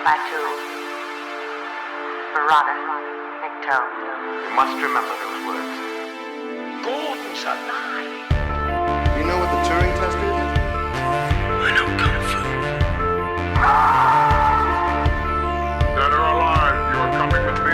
by two Veronica Nicto. You must remember those words. Gordon's alive. You know what the Turing test is? I know Kung Fu. Dead or alive, you are coming with me.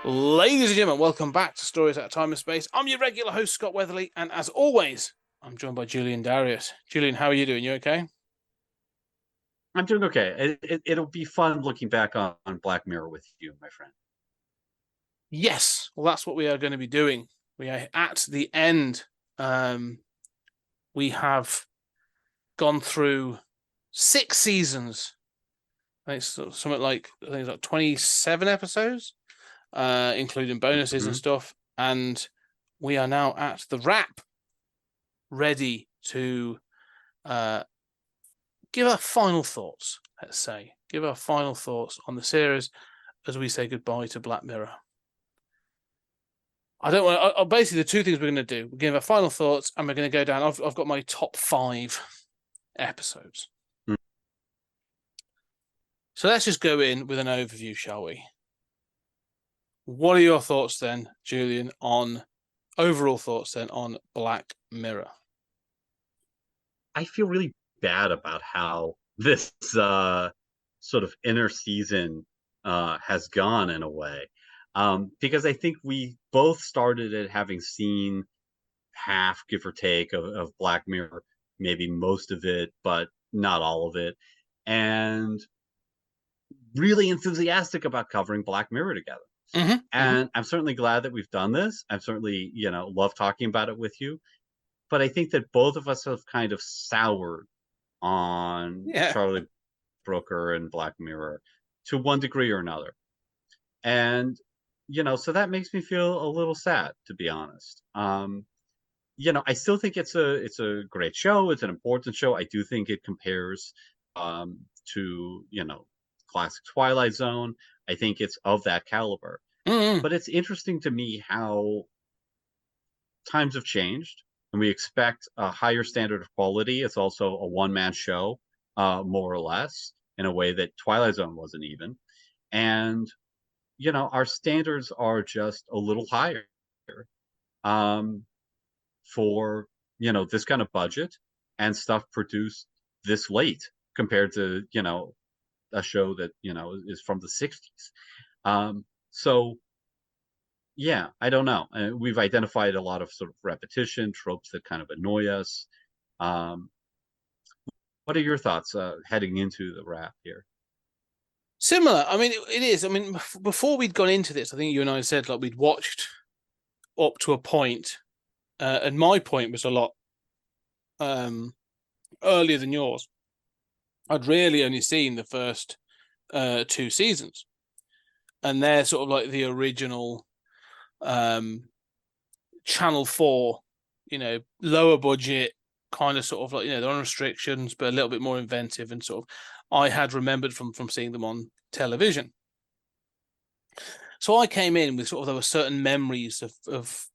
Ladies and gentlemen, welcome back to Stories Out of Time and Space. I'm your regular host, Scott Weatherly, and as always, I'm joined by Julian Darius. Julian, how are you doing? You okay? I'm doing okay. It'll be fun looking back on Black Mirror with you, my friend. Yes, well, that's what we are going to be doing. We are at the end. We have gone through 6 seasons. I think it's something like 27 episodes. Including bonuses and stuff, and we are now at the wrap, ready to give our final thoughts. Give our final thoughts on the series as we say goodbye to Black Mirror. I don't want. Basically, the two things we're going to do: we're going to give our final thoughts, and we're going to go down. I've got my top 5 episodes. So let's just go in with an overview, shall we? What are your thoughts then, Julian, overall thoughts then on Black Mirror? I feel really bad about how this sort of inner season has gone in a way. Because I think we both started it having seen half, give or take, of Black Mirror, maybe most of it, but not all of it. And really enthusiastic about covering Black Mirror together. And I'm certainly glad that we've done this. I'm certainly, love talking about it with you. But I think that both of us have kind of soured on Charlie Brooker and Black Mirror to one degree or another. And, so that makes me feel a little sad, to be honest. I still think it's a great show. It's an important show. I do think it compares to, classic Twilight Zone. I think it's of that caliber. But it's interesting to me how times have changed, and we expect a higher standard of quality. It's also a one-man show, more or less, in a way that Twilight Zone wasn't even. And, our standards are just a little higher for, this kind of budget and stuff produced this late compared to, a show that is from the 60s. So yeah, I don't know. We've identified a lot of sort of repetition tropes that kind of annoy us. What are your thoughts heading into the wrap here? Similar. I mean, it is. I mean, before we'd gone into this, I think you and I said we'd watched up to a point, and my point was a lot earlier than yours. I'd really only seen the first 2 seasons, and they're sort of like the original Channel 4, lower budget, kind of sort of like, they're on restrictions, but a little bit more inventive, and sort of I had remembered from seeing them on television. So I came in with there were certain memories of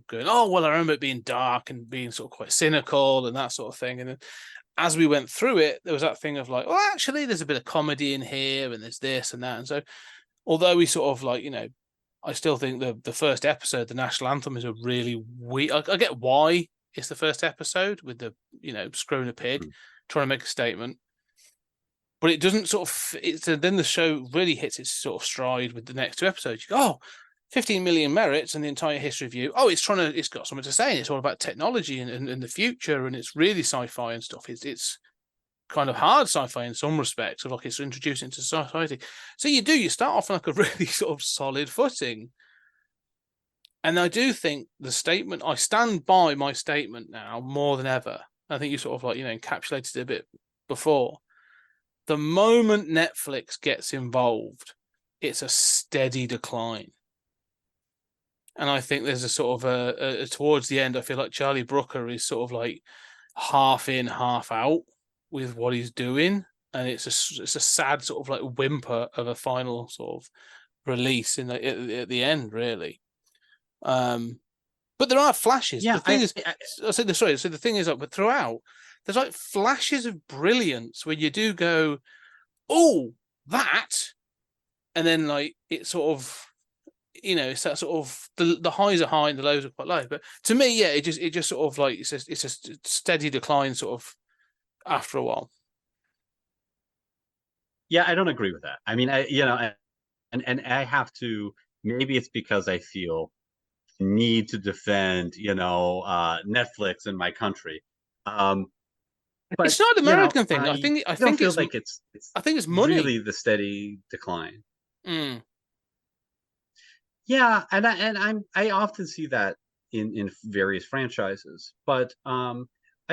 going, oh, well, I remember it being dark and being sort of quite cynical and that sort of thing. And then as we went through it, there was that thing of like, well, actually, there's a bit of comedy in here and there's this and that. And so although we sort of like, I still think the first episode, the national anthem, is a really weak. I get why it's the first episode with the, screwing a pig, trying to make a statement. But it doesn't then the show really hits its sort of stride with the next 2 episodes. You go, 15 million merits and the entire history of you. Oh, it's got something to say, and it's all about technology and the future, and it's really sci-fi and stuff. It's kind of hard sci-fi in some respects, of like it's introducing to society. So you start off on like a really sort of solid footing. And I do think the statement, I stand by my statement now more than ever. I think you sort of like, encapsulated it a bit before. The moment Netflix gets involved, it's a steady decline. And I think there's a sort of towards the end, I feel like Charlie Brooker is sort of like half in, half out with what he's doing, and it's a sad sort of like whimper of a final sort of release at the end, really. But there are flashes. Yeah, The thing is, I said sorry. So the thing is, but throughout, there's like flashes of brilliance where you do go, "Oh, that," and then like it sort of, it's that sort of the highs are high and the lows are quite low. But to me, yeah, it just sort of like it's a steady decline sort of after a while. Yeah, I don't agree with that. I mean, and I have to. Maybe it's because I feel the need to defend, Netflix in my country. But It's not an American thing. I don't think feel it's like it's I think it's money. really the steady decline. Mm. Yeah, I often see that in various franchises, but I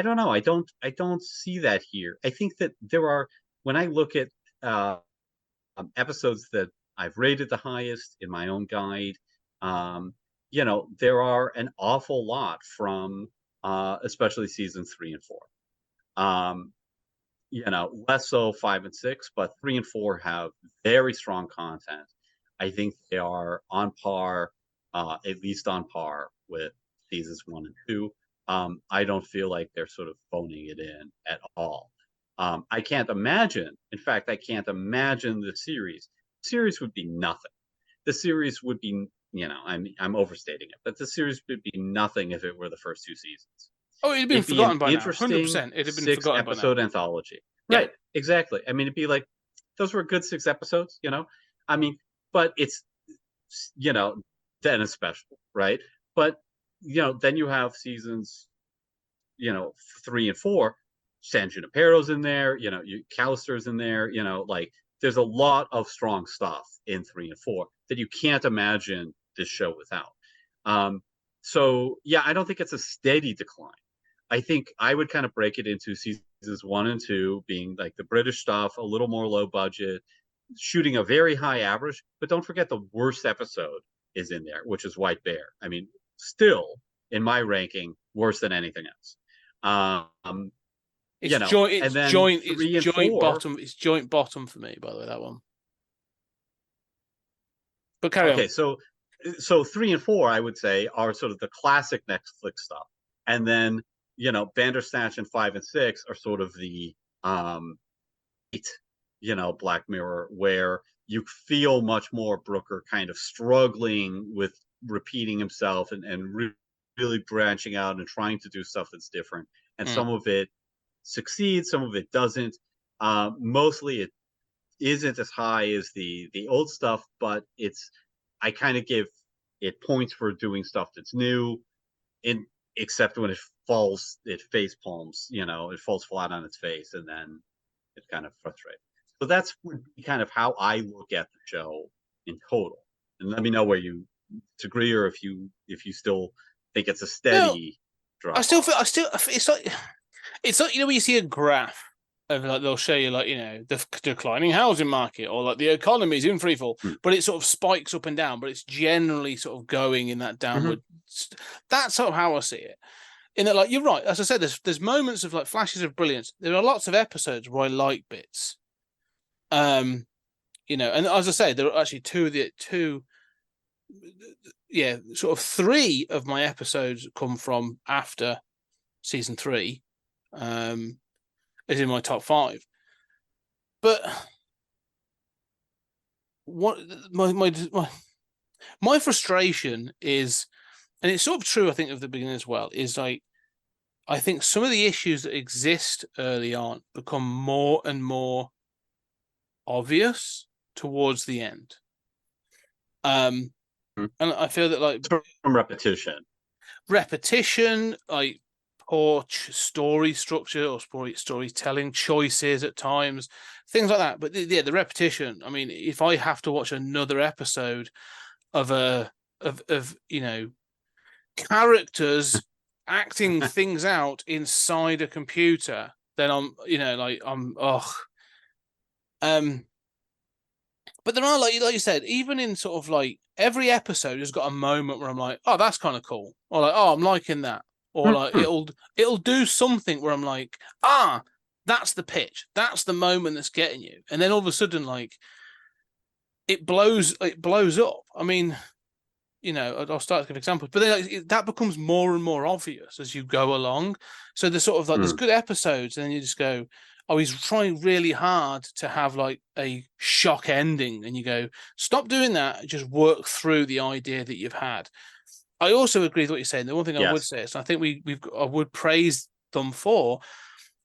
don't know. I don't see that here. I think that there are, when I look at uh, episodes that I've rated the highest in my own guide, um, there are an awful lot from especially season 3 and 4. Um, less so 5 and 6, but 3 and 4 have very strong content. I think they are on par, at least on par with seasons 1 and 2. I don't feel like they're sort of phoning it in at all. I can't imagine. In fact, I can't imagine the series. The series would be nothing. The series would be, I'm overstating it, but the series would be nothing if it were the first 2 seasons. Oh, it'd been It'd be an forgotten by now. interesting 100%. It'd have been six forgotten by now. episode anthology. Yeah. Right, exactly. I mean, it'd be like, those were good 6 episodes, I mean, but it's, then a special, right? But, then you have seasons, 3 and 4, San Junipero's in there, Callister's in there, like, there's a lot of strong stuff in 3 and 4 that you can't imagine this show without. So yeah, I don't think it's a steady decline. I think I would kind of break it into seasons 1 and 2 being like the British stuff, a little more low budget, shooting a very high average. But don't forget the worst episode is in there, which is White Bear. I mean, still in my ranking, worse than anything else. It's joint bottom for me, by the way, that one. But carry on. Okay, so 3 and 4, I would say, are sort of the classic Netflix stuff, and then Bandersnatch and 5 and 6 are sort of the Black Mirror, where you feel much more Brooker kind of struggling with repeating himself and really branching out and trying to do stuff that's different. And some of it succeeds, some of it doesn't. Mostly it isn't as high as the old stuff, but I kind of give it points for doing stuff that's new, except when it face palms, it falls flat on its face, and then it's kind of frustrating. So that's kind of how I look at the show in total. And let me know where you disagree, or if you still think it's a steady drop. It's like when you see a graph of like, they'll show you like the declining housing market, or like the economy's in free fall, but it sort of spikes up and down, but it's generally sort of going in that downward. That's sort of how I see it. In that, like, you're right, as I said, there's moments of like flashes of brilliance. There are lots of episodes where I like bits, and as I say, there are actually sort of 3 of my episodes come from after season 3. Is in my top 5, but what my frustration is, and it's sort of true, I think, of the beginning as well, is like, I think some of the issues that exist early on become more and more obvious towards the end. And I feel that like from repetition, like poor story structure or storytelling choices at times, things like that. But the repetition. I mean, if I have to watch another episode of characters acting things out inside a computer, then but there are like you said, even in sort of like every episode has got a moment where I'm like, oh, that's kind of cool, or like, oh, I'm liking that. or like it'll do something where I'm like, that's the pitch, that's the moment that's getting you, and then all of a sudden, like, it blows up. I mean, I'll start to give examples, but then like, that becomes more and more obvious as you go along. So there's sort of like there's good episodes, and then you just go, oh, he's trying really hard to have like a shock ending, and you go, stop doing that, just work through the idea that you've had. I also agree with what you're saying. The one thing I would say is, I think I would praise them for,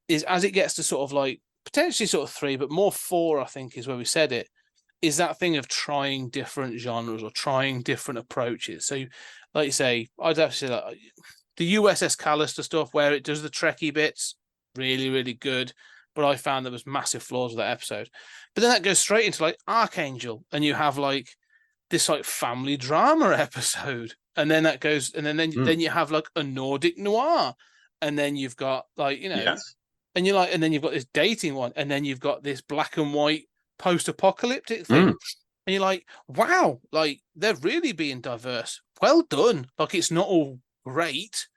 is as it gets to sort of like potentially sort of 3, but more 4, I think is where we said it, is that thing of trying different genres or trying different approaches. So, like you say, I'd have to say that the USS Callister stuff, where it does the Trekkie bits, really, really good. But I found there was massive flaws with that episode. But then that goes straight into like Archangel, and you have like this like family drama episode, and then that goes, and then you have like a Nordic noir, and then you've got like and you're like, and then you've got this dating one, and then you've got this black and white post-apocalyptic thing, and you're like, wow, like they're really being diverse. Well done. Like, it's not all great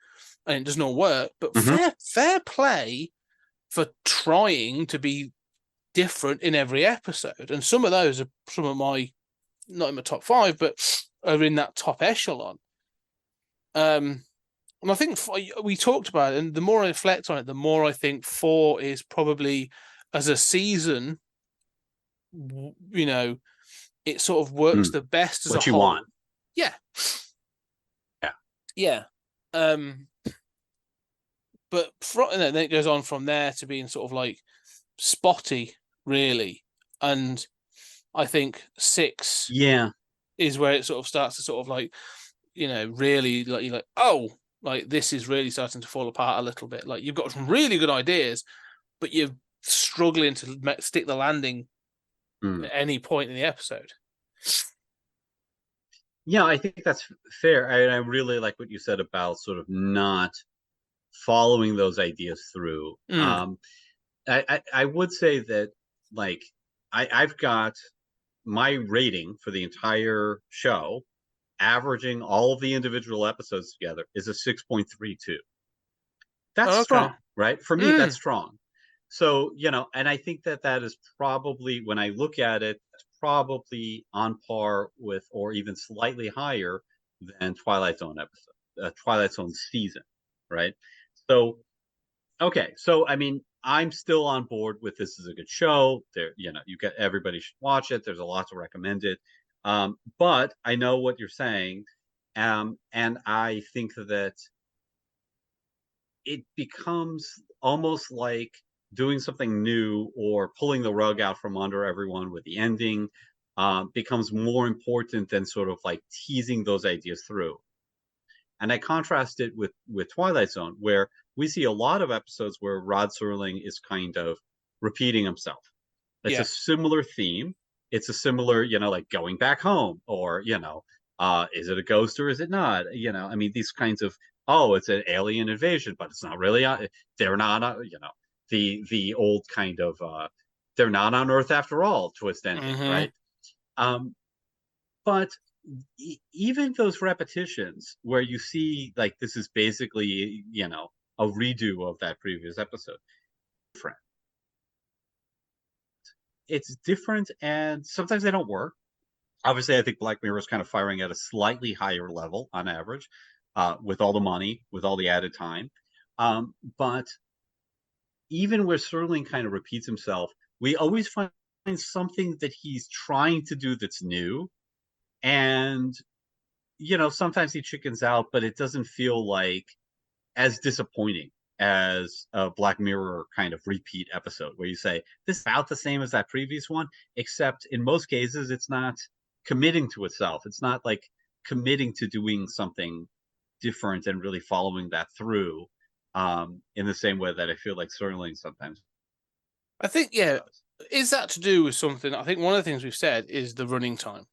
and it doesn't all work, but fair play for trying to be different in every episode. And some of those are some of my, not in my top 5, but are in that top echelon. And I think we talked about it, and the more I reflect on it, the more I think 4 is probably, as a season, it sort of works the best as what a you whole. want. Yeah. But then it goes on from there to being sort of like spotty, really. And I think 6 is where it sort of starts to sort of like, really like, you're like, oh, like this is really starting to fall apart a little bit. Like, you've got some really good ideas, but you're struggling to stick the landing at any point in the episode. Yeah, I think that's fair. I really like what you said about sort of not following those ideas through. I would say that, like, I've got my rating for the entire show, averaging all of the individual episodes together, is a 6.32. That's strong, right? For me, that's strong. So, and I think that is probably, when I look at it, probably on par with, or even slightly higher than Twilight Zone Twilight Zone season, right? So, okay, so I mean, I'm still on board with this is a good show. There, everybody should watch it. There's a lot to recommend it. But I know what you're saying, and I think that it becomes almost like doing something new or pulling the rug out from under everyone with the ending becomes more important than sort of like teasing those ideas through. And I contrast it with Twilight Zone, where we see a lot of episodes where Rod Serling is kind of repeating himself. It's a similar theme. It's a similar, like going back home, or, is it a ghost or is it not? I mean, these kinds of, it's an alien invasion, but it's not really, they're not, the old kind of, they're not on Earth after all twist ending, right? But even those repetitions where you see, like, this is basically, a redo of that previous episode, different. It's different, and sometimes they don't work. Obviously, I think Black Mirror is kind of firing at a slightly higher level on average, with all the money, with all the added time. But even where Serling kind of repeats himself, we always find something that he's trying to do that's new. And, sometimes he chickens out, but it doesn't feel like as disappointing as a Black Mirror kind of repeat episode where you say, this is about the same as that previous one, except in most cases, it's not committing to itself. It's not like committing to doing something different and really following that through in the same way that I feel like Serling sometimes. I think, yeah. Is that to do with something? I think one of the things we've said is the running time.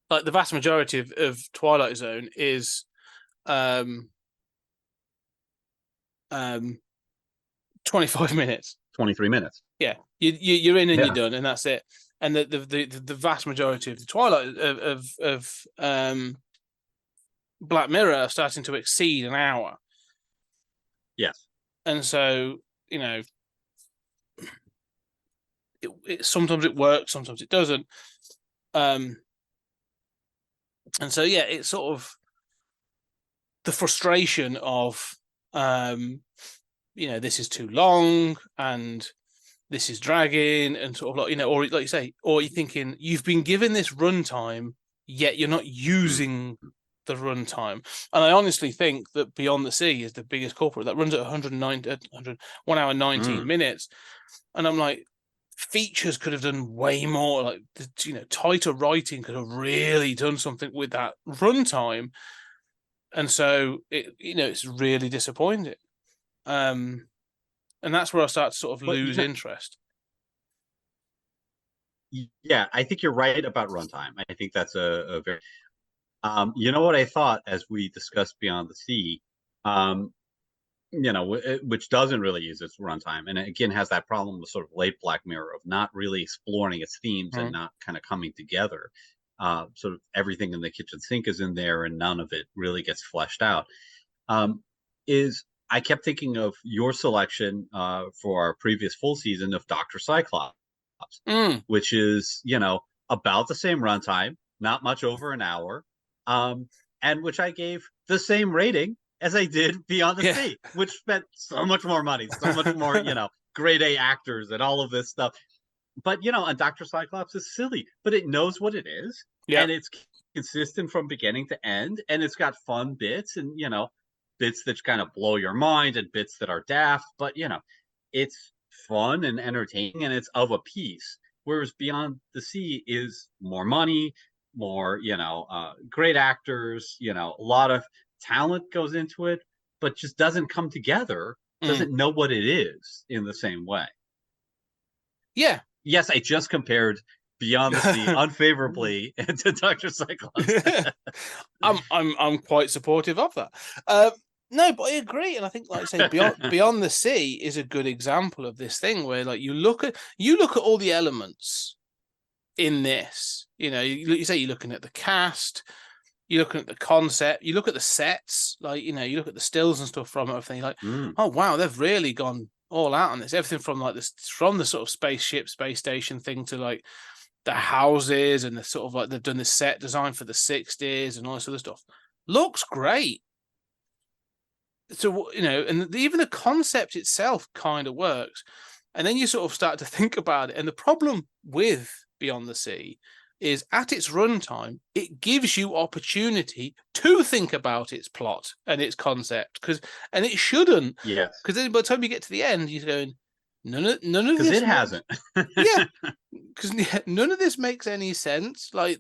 Like, the vast majority of Twilight Zone is 25 minutes. 23 minutes. Yeah. You're in and you're done, and that's it. And the vast majority of the Twilight of Black Mirror are starting to exceed an hour. Yes. And so, sometimes it works, sometimes it doesn't. And so, yeah, it's sort of the frustration of, this is too long and this is dragging, and sort of like, or like you say, or you're thinking you've been given this runtime, yet you're not using the runtime. And I honestly think that Beyond the Sea is the biggest culprit. That runs at 1 hour 19 minutes. And I'm like, features could have done way more. Like, tighter writing could have really done something with that runtime. And so it's really disappointing. And that's where I start to sort of lose interest. Yeah, I think you're right about runtime. I think that's a very you know what I thought as we discussed Beyond the Sea, which doesn't really use its runtime, and it, again, has that problem with sort of late Black Mirror of not really exploring its themes and not kind of coming together. Sort of everything in the kitchen sink is in there, and none of it really gets fleshed out. Is I kept thinking of your selection for our previous full season of Dr. Cyclops, which is, about the same runtime, not much over an hour, and which I gave the same rating as I did Beyond the Sea, which spent so much more money, so much more, grade A actors and all of this stuff. But, and Dr. Cyclops is silly, but it knows what it is. Yeah. And it's consistent from beginning to end. And it's got fun bits and, bits that kind of blow your mind and bits that are daft. But, it's fun and entertaining, and it's of a piece. Whereas Beyond the Sea is more money, more, great actors, a lot of talent goes into it, but just doesn't come together, doesn't know what it is in the same way. Yeah. Yes, I just compared Beyond the Sea unfavorably to Dr. Cyclops. I'm quite supportive of that. No, but I agree, and I think, like I say, Beyond the Sea is a good example of this thing where, like, you look at all the elements in this. You say you're looking at the cast, you're looking at the concept, you look at the sets, like, you look at the stills and stuff from everything. You're like, oh wow, they've really gone all out on this. Everything from like this, from the sort of spaceship, space station thing to like the houses and the sort of like they've done the set design for the 60s and all this other stuff. Looks great. So, and even the concept itself kind of works. And then you sort of start to think about it. And the problem with Beyond the Sea is at its runtime, it gives you opportunity to think about its plot and its concept. And it shouldn't. Yes. Because then by the time you get to the end, you're going, none of this. Because it hasn't. Yeah. Because none of this makes any sense. Like,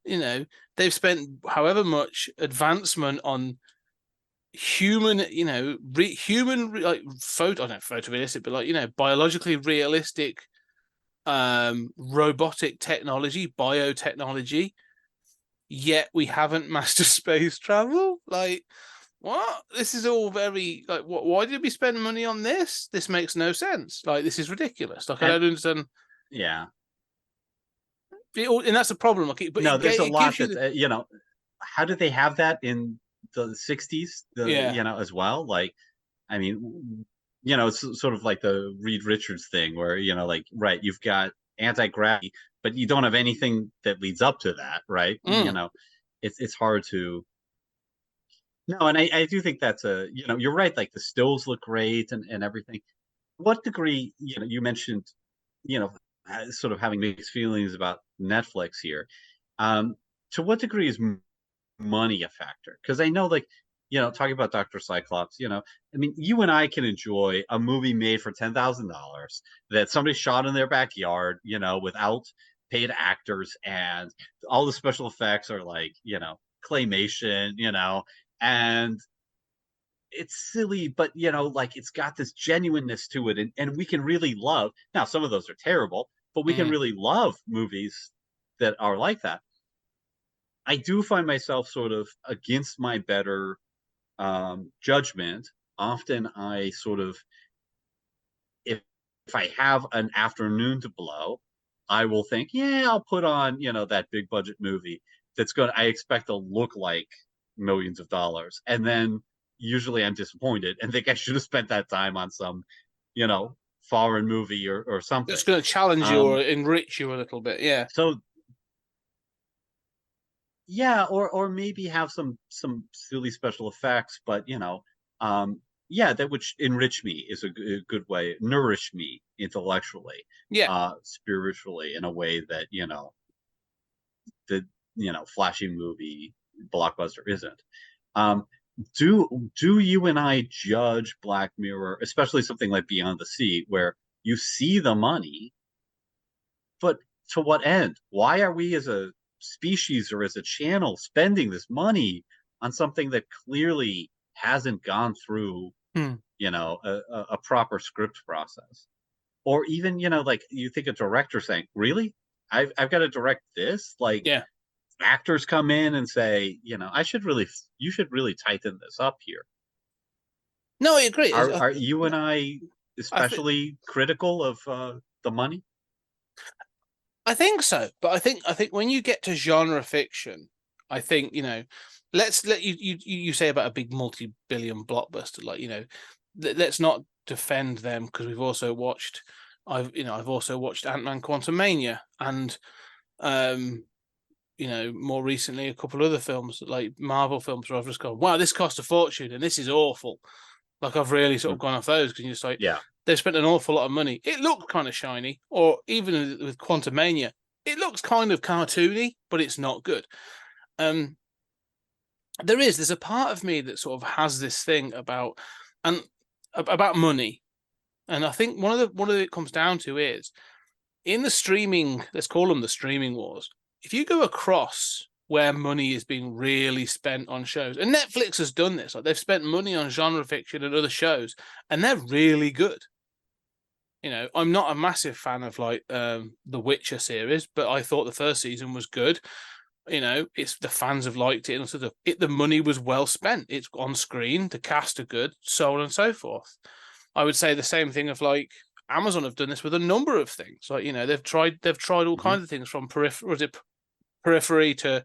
they've spent however much advancement on human, like photorealistic, but like, biologically realistic robotic technology, biotechnology, yet we haven't mastered space travel. Like, what? This is all very like, why did we spend money on this? This makes no sense. Like, this is ridiculous. Like, I don't understand. Yeah. And that's the problem. Like, but no, there's a lot that how did they have that in the 60s? As well. Like, I mean, it's sort of like the Reed Richards thing where, like, right, you've got anti-gravity, but you don't have anything that leads up to that, right? It's hard to. No, and I do think that's you're right. Like, the stills look great and everything. What degree, you mentioned, sort of having mixed feelings about Netflix here. To what degree is money a factor? Because I know, like, talking about Dr. Cyclops, I mean, you and I can enjoy a movie made for $10,000 that somebody shot in their backyard, without paid actors, and all the special effects are like, claymation, and it's silly, but like, it's got this genuineness to it, and we can really love. Now, some of those are terrible, but we can really love movies that are like that. I do find myself sort of against my better judgment. Often I sort of, if I have an afternoon to blow, I will think, yeah, I'll put on, that big budget movie that's I expect to look like millions of dollars, and then usually I'm disappointed and think I should have spent that time on some, foreign movie or something. It's going to challenge you or enrich you a little bit. Yeah. So yeah, or maybe have some silly special effects, but yeah, that would enrich me is a good way, nourish me intellectually, Yeah. spiritually, in a way that the flashy movie blockbuster isn't. Um, do you and I judge Black Mirror, especially something like Beyond the Sea, where you see the money, but to what end? Why are we as a species or as a channel spending this money on something that clearly hasn't gone through, a proper script process? Or even, like you think a director saying, really? I've got to direct this? Like, Yeah. actors come in and say, you should really tighten this up here. No, I agree. Are you and I especially critical of the money? I think so, but I think when you get to genre fiction, I think let's let you say about a big multi-billion blockbuster, like let's not defend them, because we've also watched I've also watched Ant-Man Quantumania, and more recently a couple other films like Marvel films where I've just gone, wow, this cost a fortune and this is awful. Like, I've really sort of gone off those, because you're just like, yeah, they've spent an awful lot of money. It looked kind of shiny, or even with Quantumania, it looks kind of cartoony, but it's not good. There's a part of me that sort of has this thing about money, and I think one of it comes down to is in the streaming. Let's call them the streaming wars. If you go across where money is being really spent on shows, and Netflix has done this, like they've spent money on genre fiction and other shows, and they're really good. I'm not a massive fan of like the Witcher series, but I thought the first season was good. It's the fans have liked it, and sort of the money was well spent. It's on screen, the cast are good, so on and so forth. I would say the same thing of like Amazon have done this with a number of things. Like they've tried all kinds of things, from Periphery to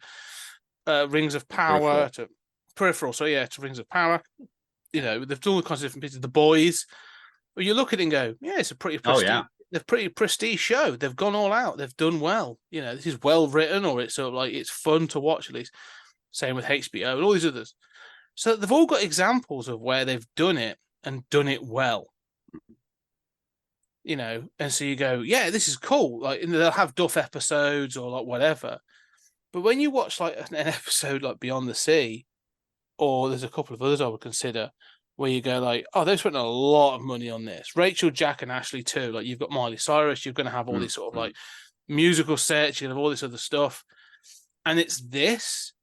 Rings of Power to Peripheral. So yeah, to Rings of Power. They've done all kinds of different pieces. The Boys. Well, you look at it and go, yeah, it's a pretty prestige. Oh, yeah. They're pretty prestige show. They've gone all out. They've done well. This is well written, or it's sort of like it's fun to watch at least. Same with HBO and all these others. So they've all got examples of where they've done it and done it well. And so you go, yeah, this is cool. Like, and they'll have duff episodes or like whatever. But when you watch like an episode like Beyond the Sea, or there's a couple of others I would consider, where you go like, oh, they've spent a lot of money on this. Rachel, Jack, and Ashley too. Like, you've got Miley Cyrus, you're going to have all these sort of like musical sets, you have all this other stuff, and it's this.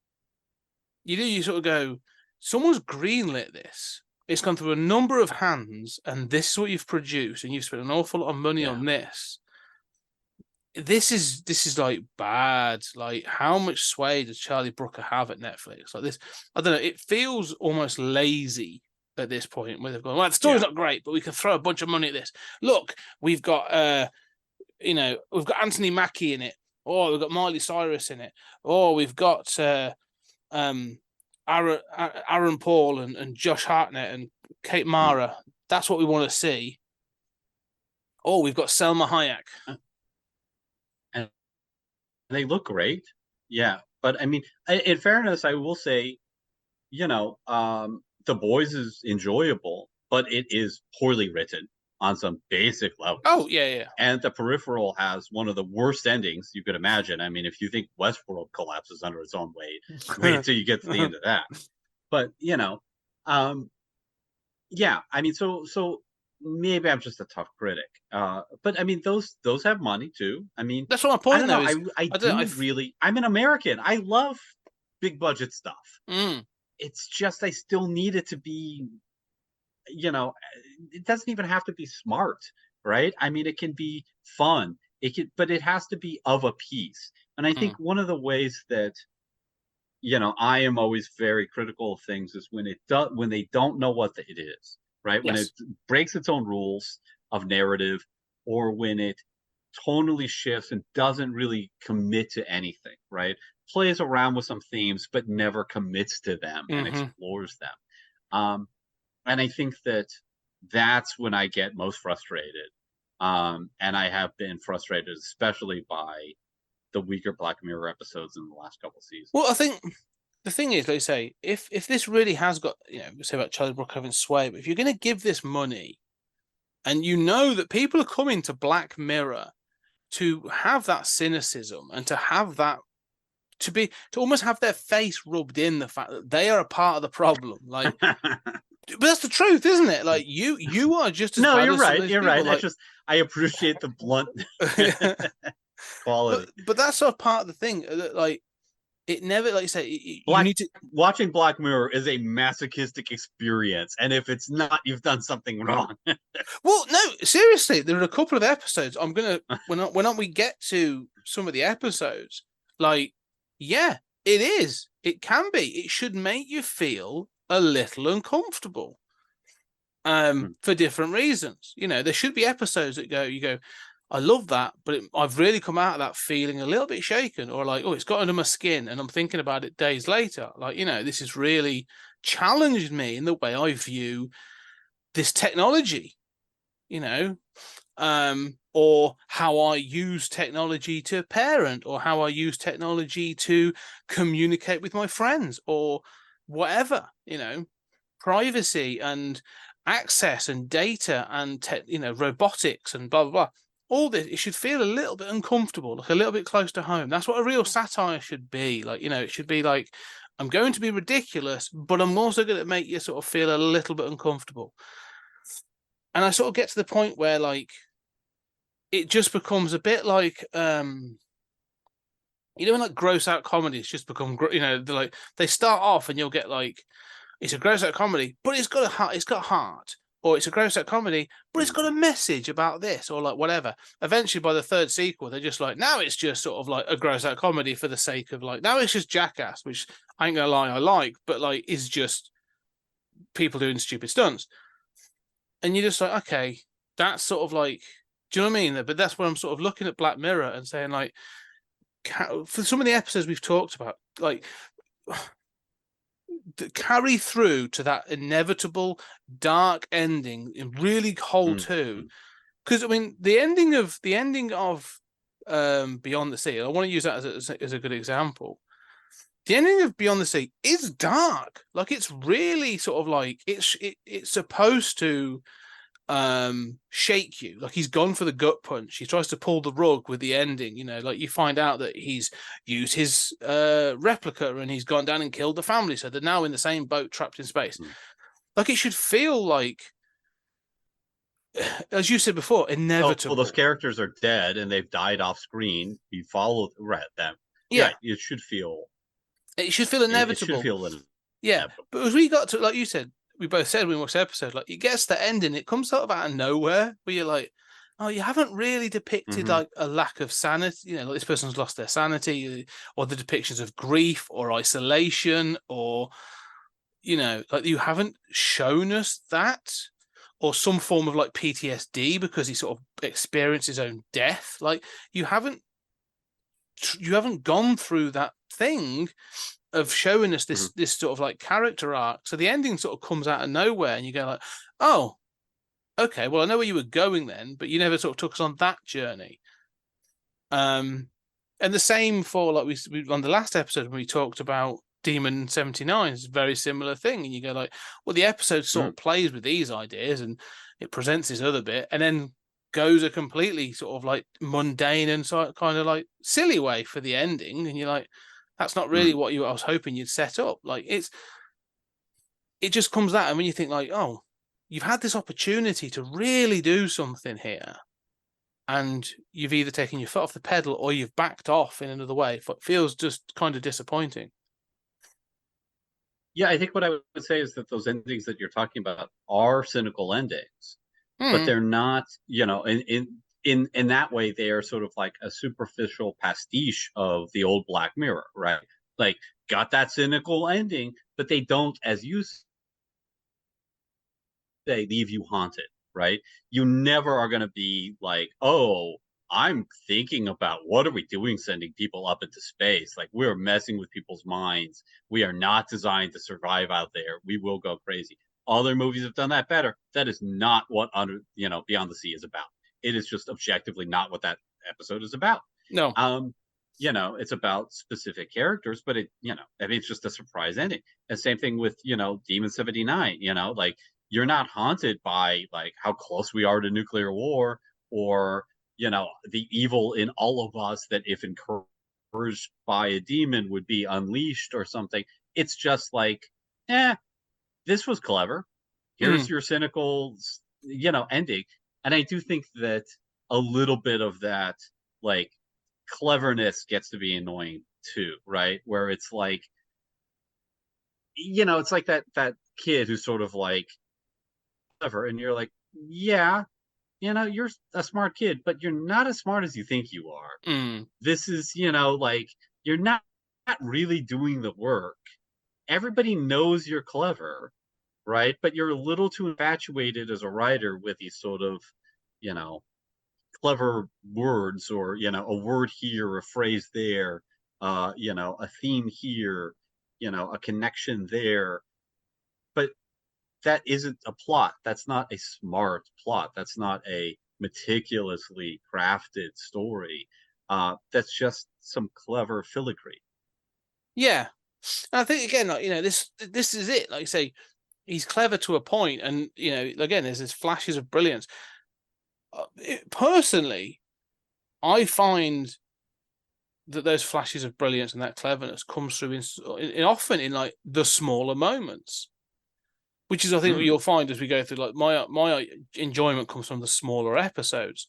You sort of go, someone's greenlit this. It's gone through a number of hands, and this is what you've produced, and you've spent an awful lot of money on this. This is like bad. Like, how much sway does Charlie Brooker have at Netflix? Like this, I don't know. It feels almost lazy at this point, where they've gone, well, the story's not great, but we can throw a bunch of money at this. Look, we've got we've got Anthony Mackie in it. Oh, we've got Miley Cyrus in it. Oh, we've got Aaron Paul and Josh Hartnett and Kate Mara. That's what we want to see. Oh, we've got Selma Hayek. And they look great. Yeah. But I mean, in fairness, I will say, The Boys is enjoyable, but it is poorly written on some basic level. Oh, yeah. And The Peripheral has one of the worst endings you could imagine. I mean, if you think Westworld collapses under its own weight, wait until you get to the end of that. But, yeah, I mean, so maybe I'm just a tough critic. But I mean, those have money too. I mean, that's what my point though. I'm an American. I love big budget stuff. It's just I still need it to be, it doesn't even have to be smart, right? I mean, it can be fun. But it has to be of a piece. And I think one of the ways that, I am always very critical of things is when they don't know what it is, right? When it breaks its own rules of narrative, or when it tonally shifts and doesn't really commit to anything, right? plays around with some themes, but never commits to them and explores them. And I think that's when I get most frustrated. And I have been frustrated, especially by the weaker Black Mirror episodes in the last couple seasons. Well, I think the thing is, like you say, if this really has got, we say about Charlie Brooker having sway, but if you're going to give this money, and you know that people are coming to Black Mirror to have that cynicism and to have that to almost have their face rubbed in the fact that they are a part of the problem, like. But that's the truth, isn't it? Like you are just as no, bad you're as right. You're right. Like... I appreciate the blunt quality. But that's sort of part of the thing. Like it never, like you say, you need to. Watching Black Mirror is a masochistic experience, and if it's not, you've done something wrong. Well, no, seriously, there are a couple of episodes. I'm gonna when we get to some of the episodes, like, yeah, it is. It can be. It should make you feel a little uncomfortable for different reasons. There should be episodes that you go, I love that, but I've really come out of that feeling a little bit shaken, or like, oh, it's got under my skin and I'm thinking about it days later. Like, this has really challenged me in the way I view this technology, or how I use technology to parent, or how I use technology to communicate with my friends, or whatever, privacy and access and data and robotics and blah blah blah. All this, it should feel a little bit uncomfortable, like a little bit close to home. That's what a real satire should be. Like, it should be like, I'm going to be ridiculous, but I'm also going to make you sort of feel a little bit uncomfortable. And I sort of get to the point where, like, it just becomes a bit like when like gross out comedies just become they're like, they start off and you'll get like, it's a gross out comedy, but it's got heart, or it's a gross out comedy, but it's got a message about this, or like whatever. Eventually, by the third sequel, they're just like, now it's just sort of like a gross out comedy for the sake of, like, now it's just Jackass, which I ain't gonna lie, I like, but like is just people doing stupid stunts. And you're just like, okay, that's sort of like, do you know what I mean? But that's where I'm sort of looking at Black Mirror and saying, like, for some of the episodes we've talked about, like, carry through to that inevitable dark ending and really hold to, because I mean the ending of Beyond the Sea, I want to use that as a good example. The ending of Beyond the Sea is dark. Like, it's really sort of like it's supposed to shake you. Like, he's gone for the gut punch. He tries to pull the rug with the ending, like you find out that he's used his replica and he's gone down and killed the family, so they're now in the same boat trapped in space. Like, it should feel like, as you said before, inevitable. Well, those characters are dead and they've died off screen. You follow them. Yeah, it should feel inevitable. It should feel inevitable. Yeah, but as we got to, like you said, we both said when we watched the episode, like, it gets the ending, it comes sort of out of nowhere, where you're like, oh, you haven't really depicted like a lack of sanity, like this person's lost their sanity, or the depictions of grief or isolation, or like, you haven't shown us that, or some form of like PTSD because he sort of experienced his own death. Like, you haven't gone through that thing of showing us this sort of like character arc. So the ending sort of comes out of nowhere and you go like, oh, okay, well, I know where you were going then, but you never sort of took us on that journey. And the same for, like, we on the last episode when we talked about Demon 79, it's a very similar thing. And you go like, well, the episode sort of plays with these ideas and it presents this other bit and then goes a completely sort of like mundane and sort of kind of like silly way for the ending. And you're like, that's not really what I was hoping you'd set up. Like, it just comes that, and when you think like, oh, you've had this opportunity to really do something here, and you've either taken your foot off the pedal or you've backed off in another way. It feels just kind of disappointing. Yeah, I think what I would say is that those endings that you're talking about are cynical endings, but they're not, in that way, they are sort of like a superficial pastiche of the old Black Mirror, right? Like, got that cynical ending, but they don't, as you say, leave you haunted, right? You never are going to be like, oh, I'm thinking about what are we doing sending people up into space? Like we're messing with people's minds. We are not designed to survive out there. We will go crazy. Other movies have done that better. That is not what Beyond the Sea is about. It is just objectively not what that episode is about. No. It's about specific characters, but it's just a surprise ending. And same thing with, Demon 79, like you're not haunted by like how close we are to nuclear war or, the evil in all of us that if encouraged by a demon would be unleashed or something. It's just like, this was clever. Here's your cynical, ending. And I do think that a little bit of that, like, cleverness gets to be annoying too, right? Where it's like, it's like that kid who's sort of like clever, and you're like, yeah, you're a smart kid, but you're not as smart as you think you are. This is, like you're not really doing the work. Everybody knows you're clever, right? But you're a little too infatuated as a writer with these sort of, clever words or, a word here, a phrase there, a theme here, a connection there. But that isn't a plot. That's not a smart plot. That's not a meticulously crafted story. That's just some clever filigree. Yeah. And I think again, like, this is it. Like you say, he's clever to a point, and again, there's this flashes of brilliance. Personally, I find that those flashes of brilliance and that cleverness comes through in often in like the smaller moments, which is I think what you'll find as we go through. Like my enjoyment comes from the smaller episodes,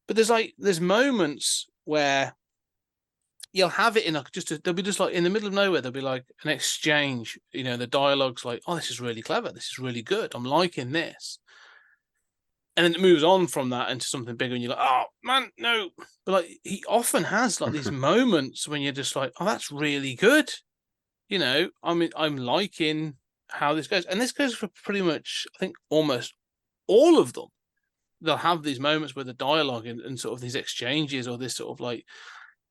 but there's moments where you'll have it in like there'll be just like in the middle of nowhere there'll be like an exchange. The dialogue's like, oh, this is really clever. This is really good. I'm liking this. And then it moves on from that into something bigger, and you're like, oh man, no. But like he often has like these moments when you're just like, oh, that's really good. I'm liking how this goes. And this goes for pretty much, I think, almost all of them. They'll have these moments where the dialogue and sort of these exchanges or this sort of like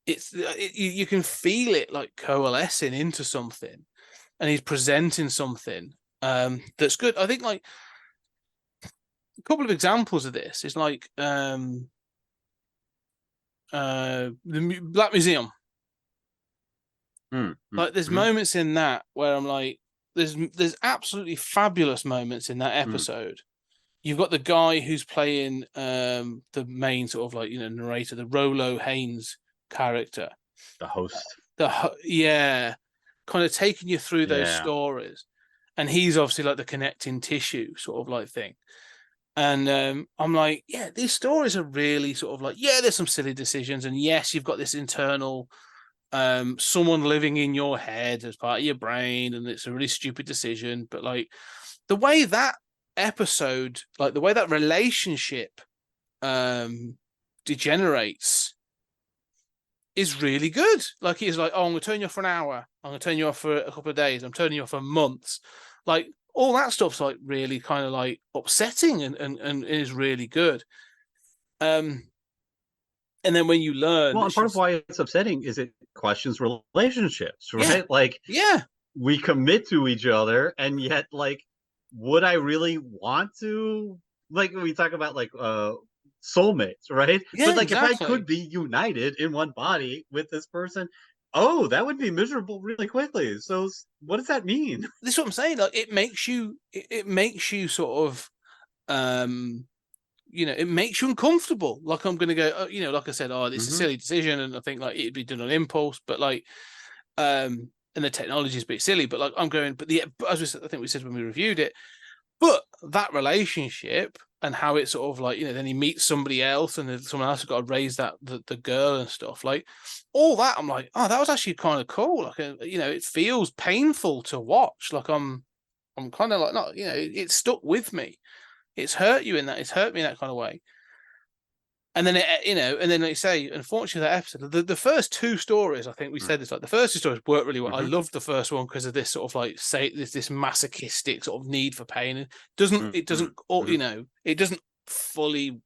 you can feel it like coalescing into something, and he's presenting something that's good. I think like a couple of examples of this is like the Black Museum. Like there's moments in that where I'm like, there's absolutely fabulous moments in that episode. You've got the guy who's playing the main sort of like narrator, the Rolo Haynes character, the host. Kind of taking you through those stories, and he's obviously like the connecting tissue sort of like thing. And I'm like, yeah, these stories are really sort of like, there's some silly decisions, and yes, you've got this internal someone living in your head as part of your brain, and it's a really stupid decision, but like the way that episode, like the way that relationship degenerates is really good. Like he's like, oh, I'm gonna turn you off for an hour, I'm gonna turn you off for a couple of days, I'm turning you off for months. Like all that stuff's like really kind of like upsetting and is really good. And then when you learn, well, part of why it's upsetting is it questions relationships, right? We commit to each other, and yet like, would I really want to, like we talk about like soulmates, right? But like exactly. If I could be united in one body with this person, oh, that would be miserable really quickly. So what does that mean? This is what I'm saying. Like it makes you sort of it makes you uncomfortable. Like I'm gonna go, like I said, it's a silly decision, and I think like it'd be done on impulse, but like and the technology is a bit silly, but like I'm going, but as I think we said when we reviewed it, but that relationship and how it's sort of like, then he meets somebody else, and then someone else has got to raise the girl and stuff, like all that. I'm like, oh, that was actually kind of cool. Like, it feels painful to watch. Like I'm kind of like, not, it stuck with me. It's hurt you in that. It's hurt me in that kind of way. And then and then like you say, unfortunately, that episode, the first two stories, I think we said this, like the first two stories worked really well. I loved the first one because of this sort of like this masochistic sort of need for pain. It doesn't fully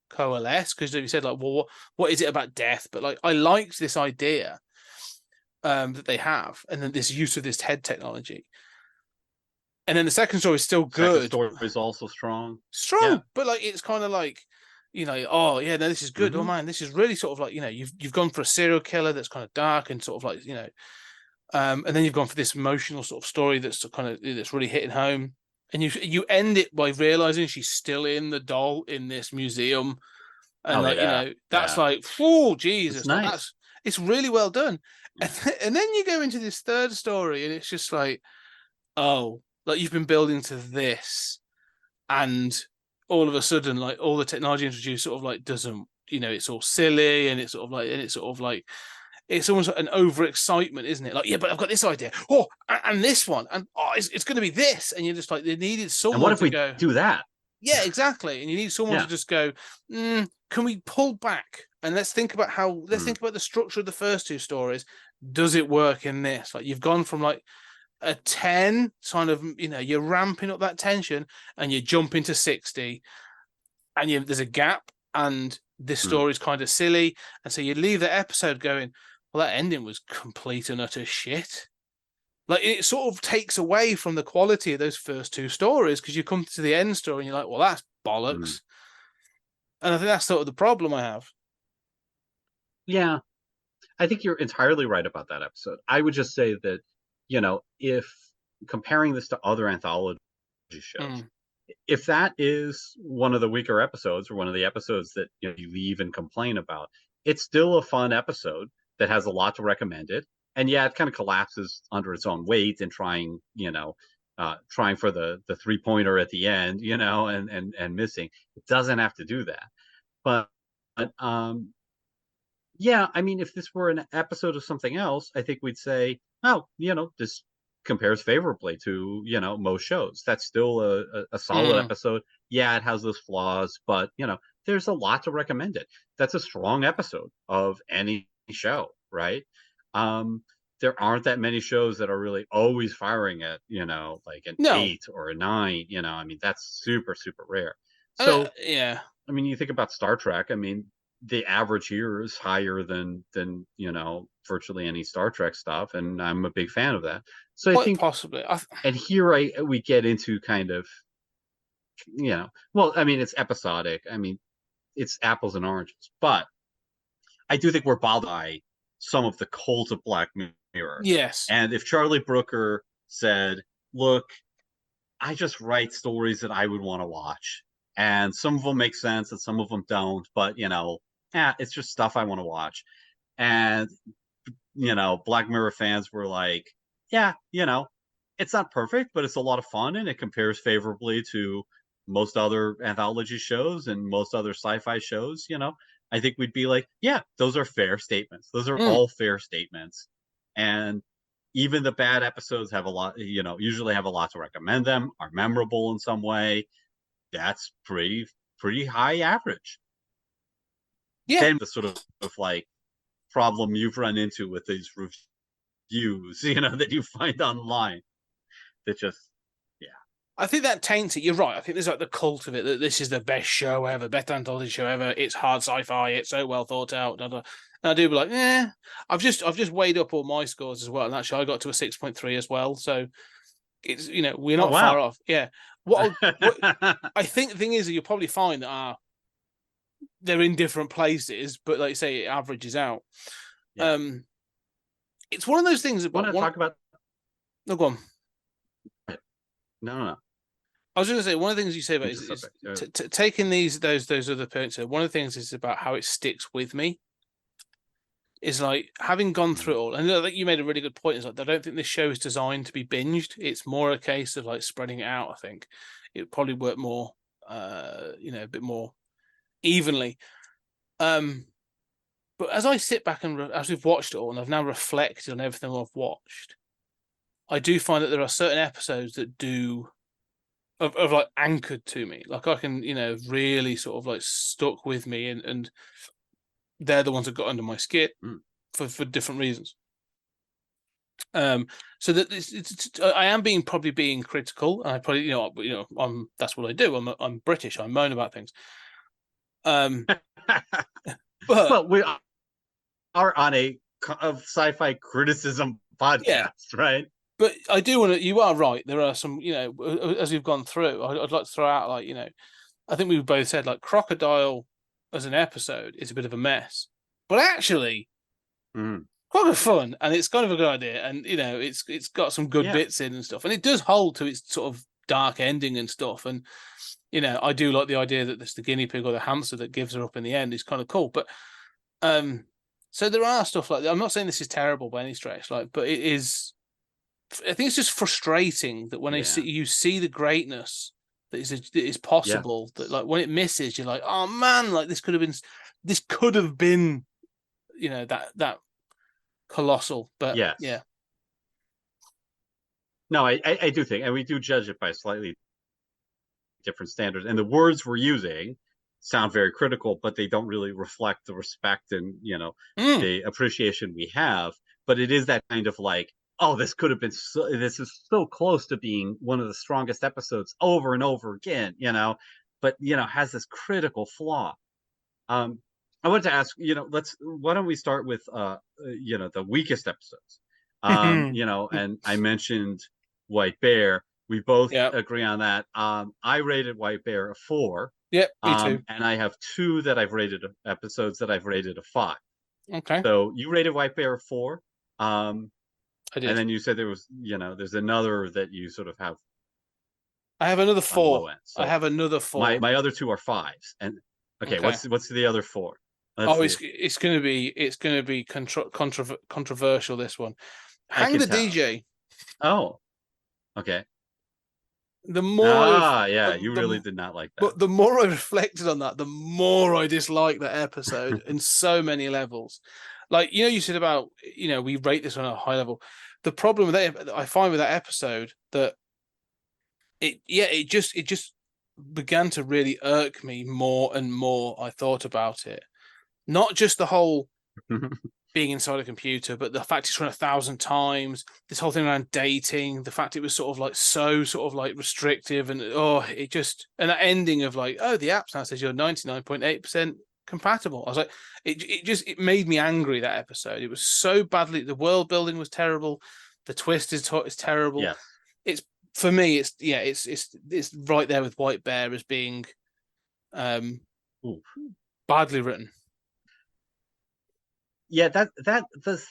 coalesce, because you said like, well, what is it about death? But like, I liked this idea that they have, and then this use of this head technology. And then the second story is still good. Second story is also strong. Strong, but like it's kind of like, oh yeah, no, this is good. Oh man, this is really sort of like, you've gone for a serial killer that's kind of dark and sort of like, and then you've gone for this emotional sort of story that's that's really hitting home. And you end it by realizing she's still in the doll in this museum, and that's like, oh Jesus, it's nice. It's really well done. And then you go into this third story, and it's just like, oh, like you've been building to this, and all of a sudden, like all the technology introduced sort of like doesn't, it's all silly, and it's sort of like it's almost like an overexcitement, isn't it? Like, yeah, but I've got this idea. Oh, and this one, and it's going to be this, and you're just like, they needed someone. And what if we go, do that? Yeah, exactly. And you need someone to just go, can we pull back and let's think about think about the structure of the first two stories. Does it work in this? Like, you've gone from like a 10 kind of, you're ramping up that tension, and you jump into 60, and there's a gap, and this story is kind of silly, and so you leave the episode going, well, that ending was complete and utter shit. Like, it sort of takes away from the quality of those first two stories, because you come to the end story and you're like, well, that's bollocks. And I think that's sort of the problem I have. Yeah, I think you're entirely right about that episode. I would just say that, if comparing this to other anthology shows, if that is one of the weaker episodes, or one of the episodes that you leave and complain about, it's still a fun episode that has a lot to recommend it. And yeah, it kind of collapses under its own weight and trying for the 3-pointer at the end, and missing. It doesn't have to do that. But yeah, I mean, if this were an episode of something else, I think we'd say, oh, this compares favorably to, most shows. That's still a solid episode. Yeah, it has those flaws, but, there's a lot to recommend it. That's a strong episode of any show, right? There aren't that many shows that are really always firing at, like an 8 or a 9, I mean, that's super, super rare. So, yeah, I mean, you think about Star Trek, I mean, the average here is higher than virtually any Star Trek stuff, and I'm a big fan of that. So I think possibly, and here we get into kind of, well, I mean, it's episodic. I mean, it's apples and oranges, but I do think we're bothered by some of the cult of Black Mirror. Yes. And if Charlie Brooker said, look, I just write stories that I would want to watch, and some of them make sense and some of them don't, but it's just stuff I want to watch. And Black Mirror fans were like, yeah, it's not perfect, but it's a lot of fun, and it compares favorably to most other anthology shows and most other sci-fi shows. I think we'd be like, yeah, those are fair statements. Those are all fair statements. And even the bad episodes have a lot, usually have a lot to recommend them, are memorable in some way. That's pretty high average. Yeah. Then the sort of like problem you've run into with these reviews, that you find online, that just, I think that taints it. You're right. I think there's like the cult of it, that this is the best show ever, best anthology show ever. It's hard sci-fi. It's so well thought out. And I do be like, I've just weighed up all my scores as well, and actually I got to a 6.3 as well. So it's we're not far off. Yeah. What I think the thing is that you'll probably find that they're in different places, but like you say, it averages out. Yeah. It's one of those things. Want to talk about? No, go on. No. I was going to say, one of the things you say about is taking those other points. One of the things is about how it sticks with me. Is like having gone through it all, and I think you made a really good point. Is like, I don't think this show is designed to be binged. It's more a case of like spreading it out. I think it would probably work more, a bit more evenly. But as I sit back and as we've watched it all, and I've now reflected on everything I've watched, I do find that there are certain episodes that do of like anchored to me. Like I can, really sort of like stuck with me, and they're the ones that got under my skin for different reasons. So that I am probably being critical, and I probably, that's what I do. I'm British. I moan about things. Um, but But we are on of sci-fi criticism yeah, podcast, right? but I do want to. You are right. There are some, as we've gone through, I'd like to throw out like, I think we both said like Crocodile as an episode is a bit of a mess, but actually Mm. quite good fun, and it's kind of a good idea, and it's got some good Yeah. bits in and stuff, and it does hold to its sort of dark ending and stuff, and I do like the idea that it's the guinea pig or the hamster that gives her up in the end is kind of cool, but so there are stuff like that. I'm not saying this is terrible by any stretch, like, but it is. I think it's just frustrating that when Yeah. you see the greatness that is Yeah. possible, that like when it misses, you're like, oh man, like this could have been, that colossal. But Yes. yeah, No, I do think, and we do judge it by slightly different standards. And the words we're using sound very critical, but they don't really reflect the respect and, the appreciation we have. But it is that kind of like, oh, this could have been this is so close to being one of the strongest episodes over and over again, but has this critical flaw. I wanted to ask, why don't we start with the weakest episodes? And I mentioned White Bear. We both yeah, agree on that. I rated White Bear a 4. yeah, me too. And I have two that I've rated episodes that I've rated a 5. Okay, So you rated White Bear a 4. I And did. then you said there was, there's another that you sort of have I have another on the 4. low end. I So have another my 4. my other two are 5s. And okay, Okay. what's the other 4? Let's Oh, see. it's gonna be controversial. This one, I Hang can the tell. DJ. Oh, okay. The more I've Yeah, the, you really the did not like that. But the more I reflected on that, the more I dislike that episode in so many levels. Like, you said about, we rate this on a high level. The problem with that, I find with that episode, that it just began to really irk me more and more I thought about it. Not just the whole being inside a computer, but the fact it's run 1,000 times, this whole thing around dating, the fact it was sort of like so sort of like restrictive, and and that ending of like, oh, the app now says you're 99.8% compatible. I was like, it made me angry, that episode. It was so badly, the world building was terrible, the twist is terrible. Yes. It's, for me, it's right there with White Bear as being Ooh. badly written. Yeah, that the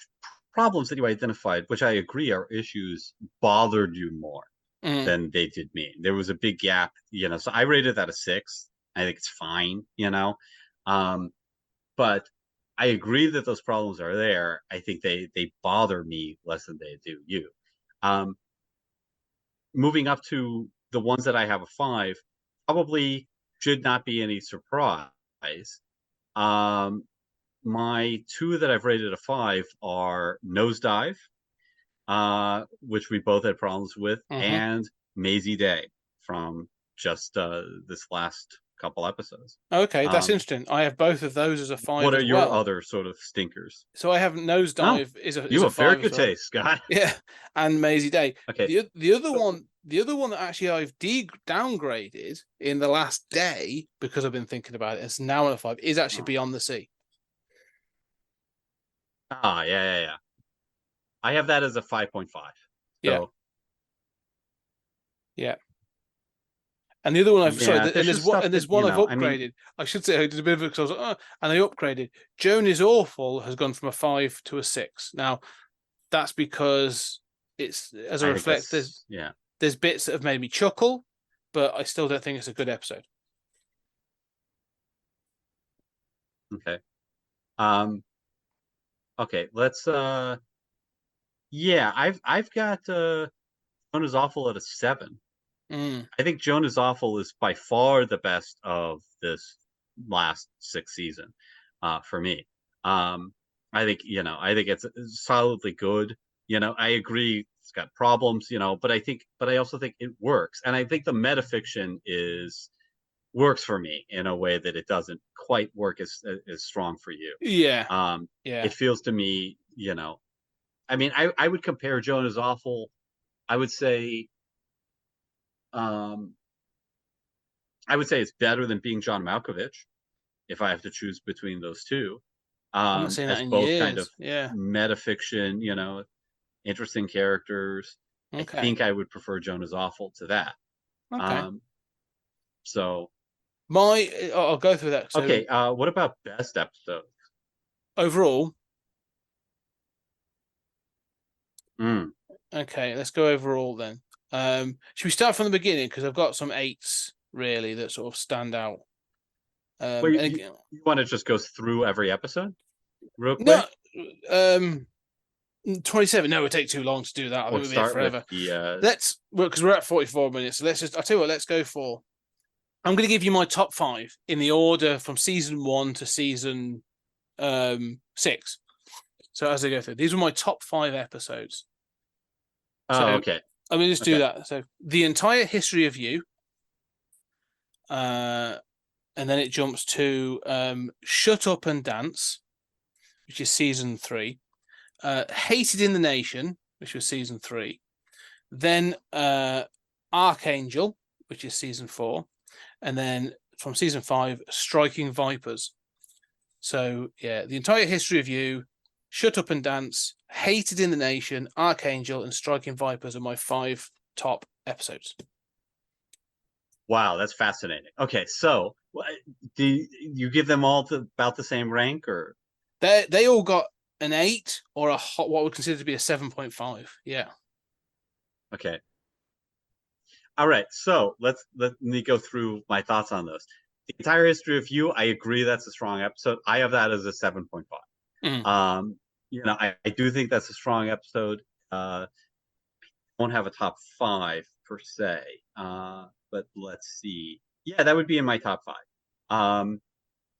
problems that you identified, which I agree are issues, bothered you more than they did me. There was a big gap, so I rated that a 6. I think it's fine, but I agree that those problems are there. I think they bother me less than they do you. Moving up to the ones that I have a 5, probably should not be any surprise. My two that I've rated a 5 are Nosedive, which we both had problems with, and Maisie Day from just this last couple episodes. Okay, that's interesting. I have both of those as a 5 What are as your well. other sort of stinkers? So I have Nosedive is You a have very 5 good as well. taste, Scott. Yeah, and Maisie Day. Okay. The other one that actually I've downgraded in the last day because I've been thinking about it, it's now on a 5, is actually Beyond the Sea. Yeah. I have that as a 5.5. Yeah. So, yeah. And the other one there's one I've upgraded. I mean, I should say I did a bit of it because I was like, and I upgraded. Joan is Awful has gone from a 5 to a 6. Now, that's because it's, as I reflect, there's bits that have made me chuckle, but I still don't think it's a good episode. Okay. Okay, let's yeah, I've got Joan is Awful at a 7. I think Joan is Awful is by far the best of this last 6 season, for me. I think it's solidly good. I agree it's got problems, but I also think it works. And I think the metafiction works for me in a way that it doesn't quite work as strong for you. Yeah. It feels to me, I mean, I would compare Joan is Awful. I would say it's better than Being John Malkovich. if I have to choose between those two. I'm not seeing that As in both kind of years. Yeah. metafiction, interesting characters. I Okay. think I would prefer Jonah's Awful to that. Okay. Um, so I'll go through that. So okay, what about best episode? overall, Mm. okay, let's go overall then. Should we start from the beginning? Because I've got some eights really that sort of stand out. Well, And you, again, you want to just go through every episode real no, quick? 27. No, it would take too long to do that. I think Or we'll be here start with forever. the Because we're at 44 minutes. So I'll tell you what, let's go for. I'm going to give you my top 5 in the order from season 1 to season 6. So as I go through, these are my top 5 episodes. Oh, So okay. I'm going to just do Okay. that. So the entire history of you, and then it jumps to Shut Up and Dance, which is season 3. Hated in the Nation, which was season 3. Then Archangel, which is season 4. And then from season 5, Striking Vipers. So yeah, the entire history of you, Shut Up and Dance, Hated in the Nation, Archangel, and Striking Vipers are my 5 top episodes. Wow, that's fascinating. Okay, so do you give them all about the same rank, or They all got an 8 or what I would consider to be a 7.5. Yeah. okay? All right, so let me go through my thoughts on this. The entire history of you, I agree that's a strong episode. I have that as a 7.5. Mm. I do think that's a strong episode. Won't have a top 5 per se, but let's see. Yeah, that would be in my top 5.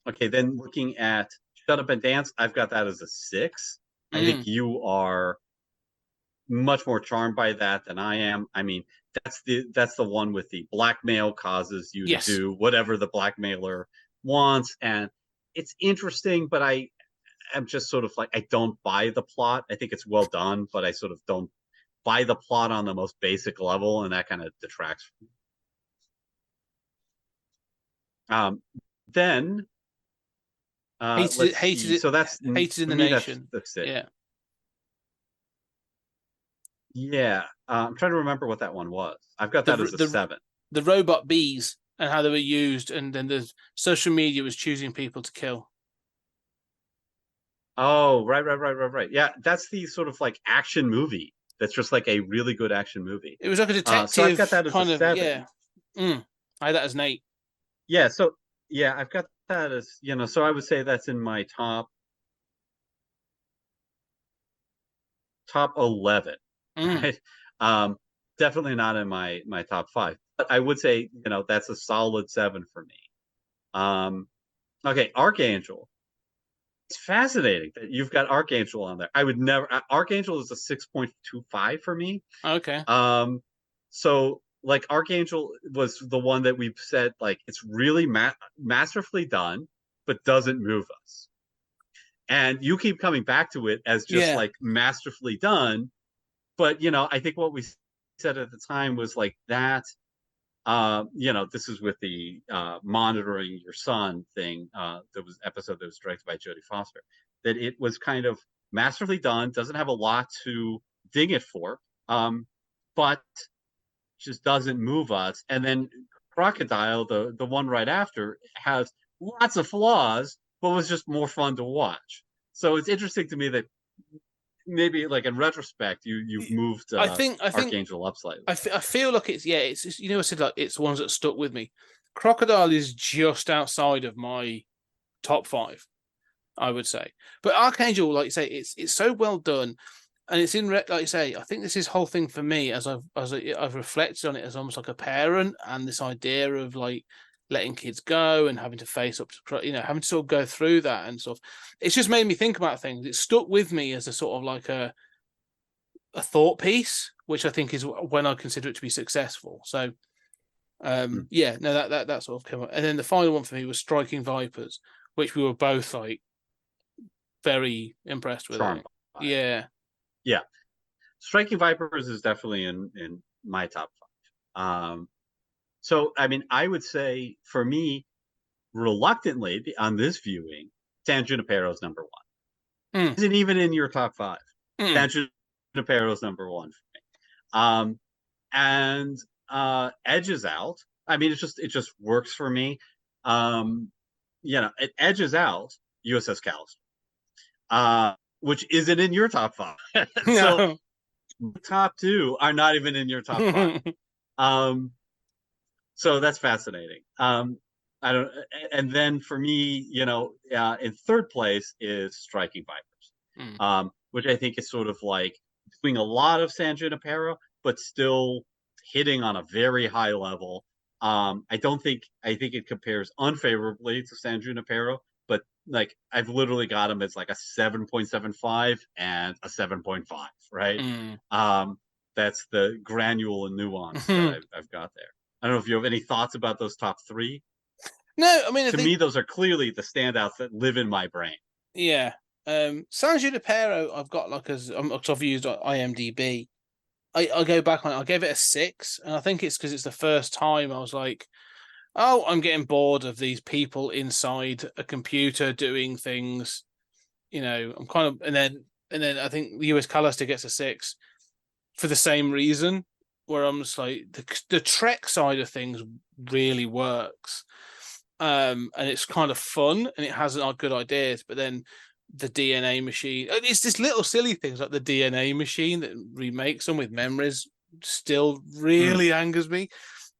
Okay, then looking at Shut Up and Dance, I've got that as a 6. I think you are much more charmed by that than I am. I mean, that's the one with the blackmail causes you to Yes. do whatever the blackmailer wants, and it's interesting, but I am just sort of like, I don't buy the plot. I think it's well done, but I sort of don't buy the plot on the most basic level, and that kind of detracts. Then let's see. So that's Hated in for the me. That's Nation. it. Yeah. Yeah, I'm trying to remember what that one was. I've got that as a 7. The robot bees and how they were used, and then the social media was choosing people to kill. Oh, right. Yeah, that's the sort of like action movie. That's just like a really good action movie. It was like a detective So I've got that as kind a of 7. Yeah. I had that as an 8. Yeah, so yeah, I've got that as, so I would say that's in my top 11. Right? Definitely not in my top 5. But I would say, that's a solid 7 for me. Okay, Archangel. It's fascinating that you've got Archangel on there. I would never. Archangel is a 6.25 for me. Okay. So like Archangel was the one that we've said, like, it's really masterfully done, but doesn't move us. And you keep coming back to it as just like masterfully done. But I think what we said at the time was like that. This is with the monitoring your son thing. There was an episode that was directed by Jodie Foster. That it was kind of masterfully done, doesn't have a lot to ding it for, but just doesn't move us. And then Crocodile, the one right after, has lots of flaws, but was just more fun to watch. So it's interesting to me that maybe, like, in retrospect, you've moved I think Archangel up slightly. I feel like it's I said, like, it's the ones that stuck with me. Crocodile is just outside of my top 5, I would say. But Archangel, like you say, it's so well done, and it's in like you say. I think this is whole thing for me as I've reflected on it as almost like a parent, and this idea of like letting kids go and having to face up to, having to sort of go through that and stuff. It's just made me think about things. It stuck with me as a sort of like a thought piece, which I think is when I consider it to be successful. So yeah, no, that sort of came up. And then the final one for me was Striking Vipers, which we were both like very impressed with. Yeah. Striking Vipers is definitely in my top 5. So I mean, I would say for me, reluctantly on this viewing, San Junipero's number one. Isn't even in your top five. San Junipero's number one for me. And Edge is out. I mean, it just works for me. It edges out USS Callister, which isn't in your top five. So top two are not even in your top five. So that's fascinating. I don't. And then for me, in third place is Striking Vipers, which I think is sort of like doing a lot of San Junipero, but still hitting on a very high level. I think it compares unfavorably to San Junipero, but like I've literally got them as like a 7.75 and a 7.5, right? That's the granule and nuance that I've got there. I don't know if you have any thoughts about those top three. No, I mean, to me, those are clearly the standouts that live in my brain. Yeah. San Junipero, I've got like I've used IMDb. I go back on it. I gave it a 6, and I think it's because it's the first time I was like, oh, I'm getting bored of these people inside a computer doing things. I'm kind of, and then I think the US Callister gets a 6 for the same reason, where I'm just like the Trek side of things really works, and it's kind of fun and it has good ideas, but then the DNA machine, it's just little silly things like the DNA machine that remakes them with memories still really angers me.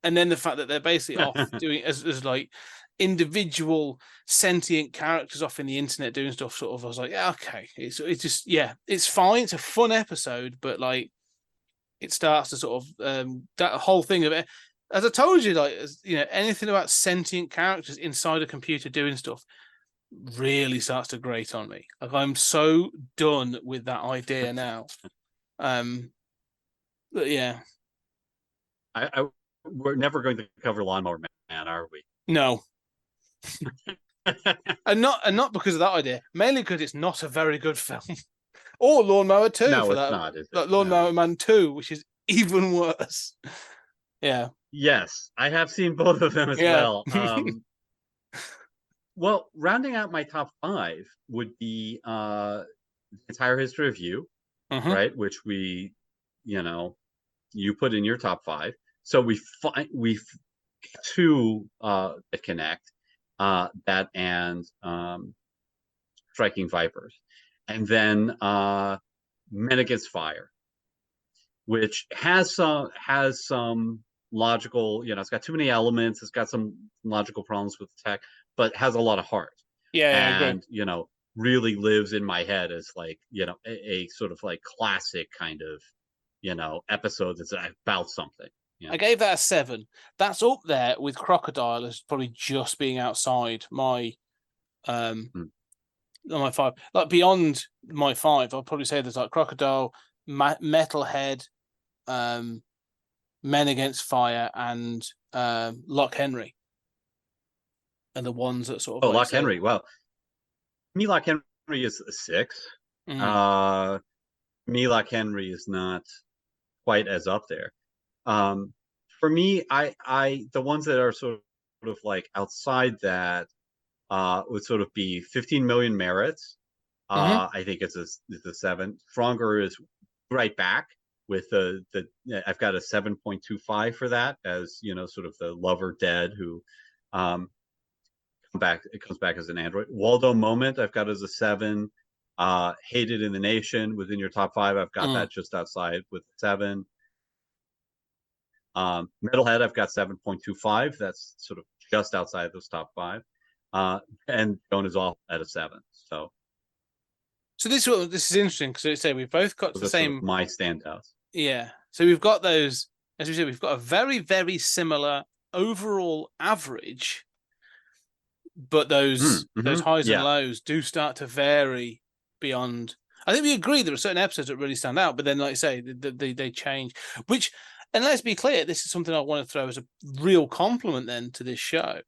And then the fact that they're basically off doing as like individual sentient characters off in the internet doing stuff, sort of, I was like, yeah, okay, it's just, yeah, it's fine, it's a fun episode, but like it starts to sort of that whole thing of it, as I told you, like, anything about sentient characters inside a computer doing stuff really starts to grate on me. Like, I'm so done with that idea now. But yeah, we're never going to cover Lawnmower Man, are we? No. and not because of that idea, mainly because it's not a very good film. Or Lawnmower 2 no, for it's that. Not, is it? Like Lawnmower Man 2, which is even worse. Yeah. Yes, I have seen both of them as well. Well, rounding out my top 5 would be the Entire History of You, right? Which we, you put in your top 5. So we two that connect, that and Striking Vipers, and then Men Against Fire, which has some logical, it's got too many elements, it's got some logical problems with the tech, but has a lot of heart. Yeah, and really lives in my head as like, a sort of like classic kind of, episode that's about something. I gave that a 7. That's up there with Crocodile as probably just being outside my my 5. Like, beyond my 5, I'll probably say there's like Crocodile, Metalhead, Men Against Fire, and Lock Henry, and the ones that sort of Lock Henry. Well, me, Lock Henry is a 6. Me, Lock Henry is not quite as up there. For me, I the ones that are sort of like outside that would sort of be 15 Million Merits. I think it's a 7. Stronger is right back with the I've got a 7.25 for that, as sort of the lover dead who comes back as an android. Waldo Moment I've got as a 7. Hated in the Nation within your top 5, I've got that just outside with 7. Metalhead I've got 7.25. That's sort of just outside those top 5. And Joan is off at a 7. So this is interesting, because say we've both got the same, sort of my standouts. Yeah. So we've got those, as we said, we've got a very, very similar overall average, but those highs and lows do start to vary beyond. I think we agree there are certain episodes that really stand out, but then, like I say, they change. Which, and let's be clear, this is something I want to throw as a real compliment then to this show.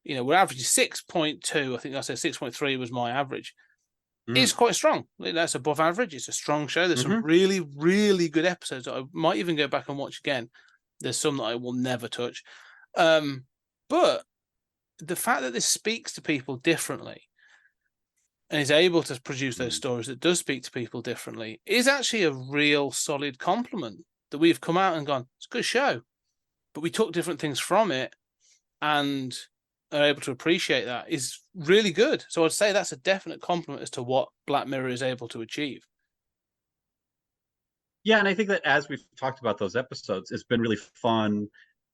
We're averaging 6.2. I think I said 6.3 was my average. It's quite strong. That's above average. It's a strong show. There's some really, really good episodes that I might even go back and watch again. There's some that I will never touch. But the fact that this speaks to people differently and is able to produce those stories that does speak to people differently is actually a real solid compliment, that we've come out and gone, it's a good show, but we took different things from it and are able to appreciate that is really good. So I'd say that's a definite compliment as to what Black Mirror is able to achieve. Yeah, and I think that as we've talked about those episodes, it's been really fun,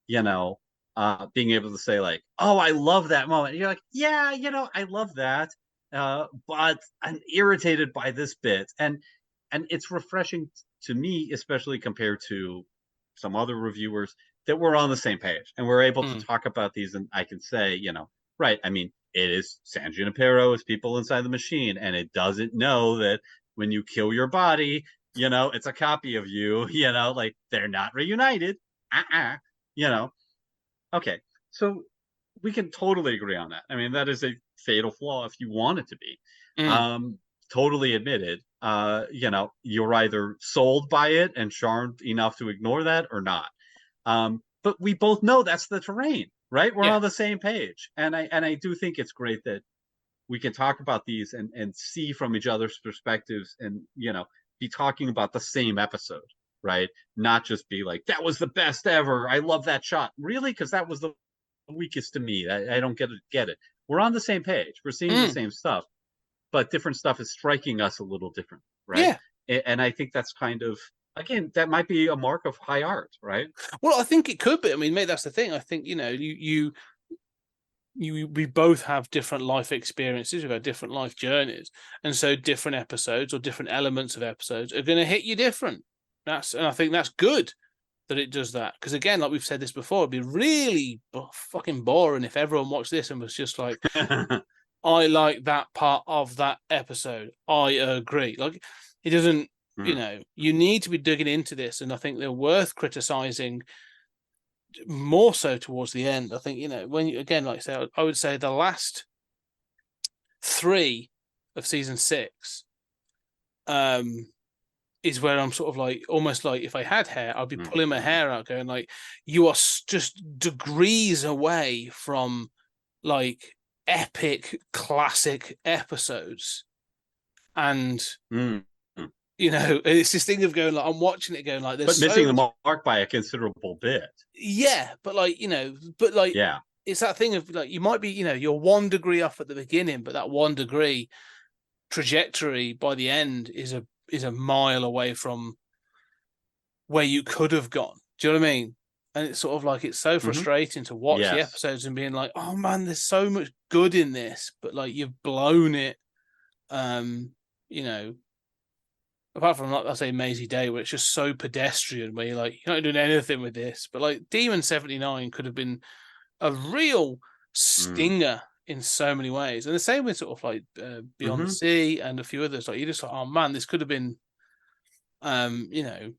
being able to say like, "Oh, I love that moment." And you're like, "Yeah, I love that, but I'm irritated by this bit," and it's refreshing to me, especially compared to some other reviewers, that we're on the same page and we're able to talk about these, and I can say, right. I mean, it is San Junipero, it's people inside the machine, and it doesn't know that when you kill your body, it's a copy of you, like they're not reunited. You know. Okay. So we can totally agree on that. I mean, that is a fatal flaw if you want it to be. Totally admitted. You're either sold by it and charmed enough to ignore that or not. But we both know that's the terrain, right? We're on the same page. And I do think it's great that we can talk about these and see from each other's perspectives and, be talking about the same episode, right? Not just be like, that was the best ever. I love that shot. Really? Because that was the weakest to me. I don't get it. We're on the same page. We're seeing the same stuff, but different stuff is striking us a little different, right? Yeah. And I think that's kind of, again, that might be a mark of high art, right? Well, I think it could be. I mean, maybe that's the thing. I think, we both have different life experiences, we've got different life journeys, and so different episodes or different elements of episodes are going to hit you different. And I think that's good that it does that, because again, like we've said this before, it'd be really fucking boring if everyone watched this and was just like, I like that part of that episode, I agree. Like, it doesn't, you need to be digging into this, and I think they're worth criticizing more so towards the end. I think, when you, again, like I say, I would say the last 3 of season 6 is where I'm sort of like, almost like if I had hair, I'd be pulling my hair out going like, you are just degrees away from like epic classic episodes. And it's this thing of going like, I'm watching it going like this, but missing the mark by a considerable bit. Yeah, but yeah, it's that thing of like, you might be, you're 1 degree off at the beginning, but that 1 degree trajectory by the end is a mile away from where you could have gone. Do you know what I mean? And it's sort of like, it's so frustrating to watch the episodes and being like, oh man, there's so much good in this, but like, you've blown it. Apart from, like I say, Maisie Day, where it's just so pedestrian, where you're not doing anything with this. But like Demon 79 could have been a real stinger in so many ways. And the same with sort of like Beyond the Sea and a few others. Like, you're just like, oh man, this could have been, I don't know.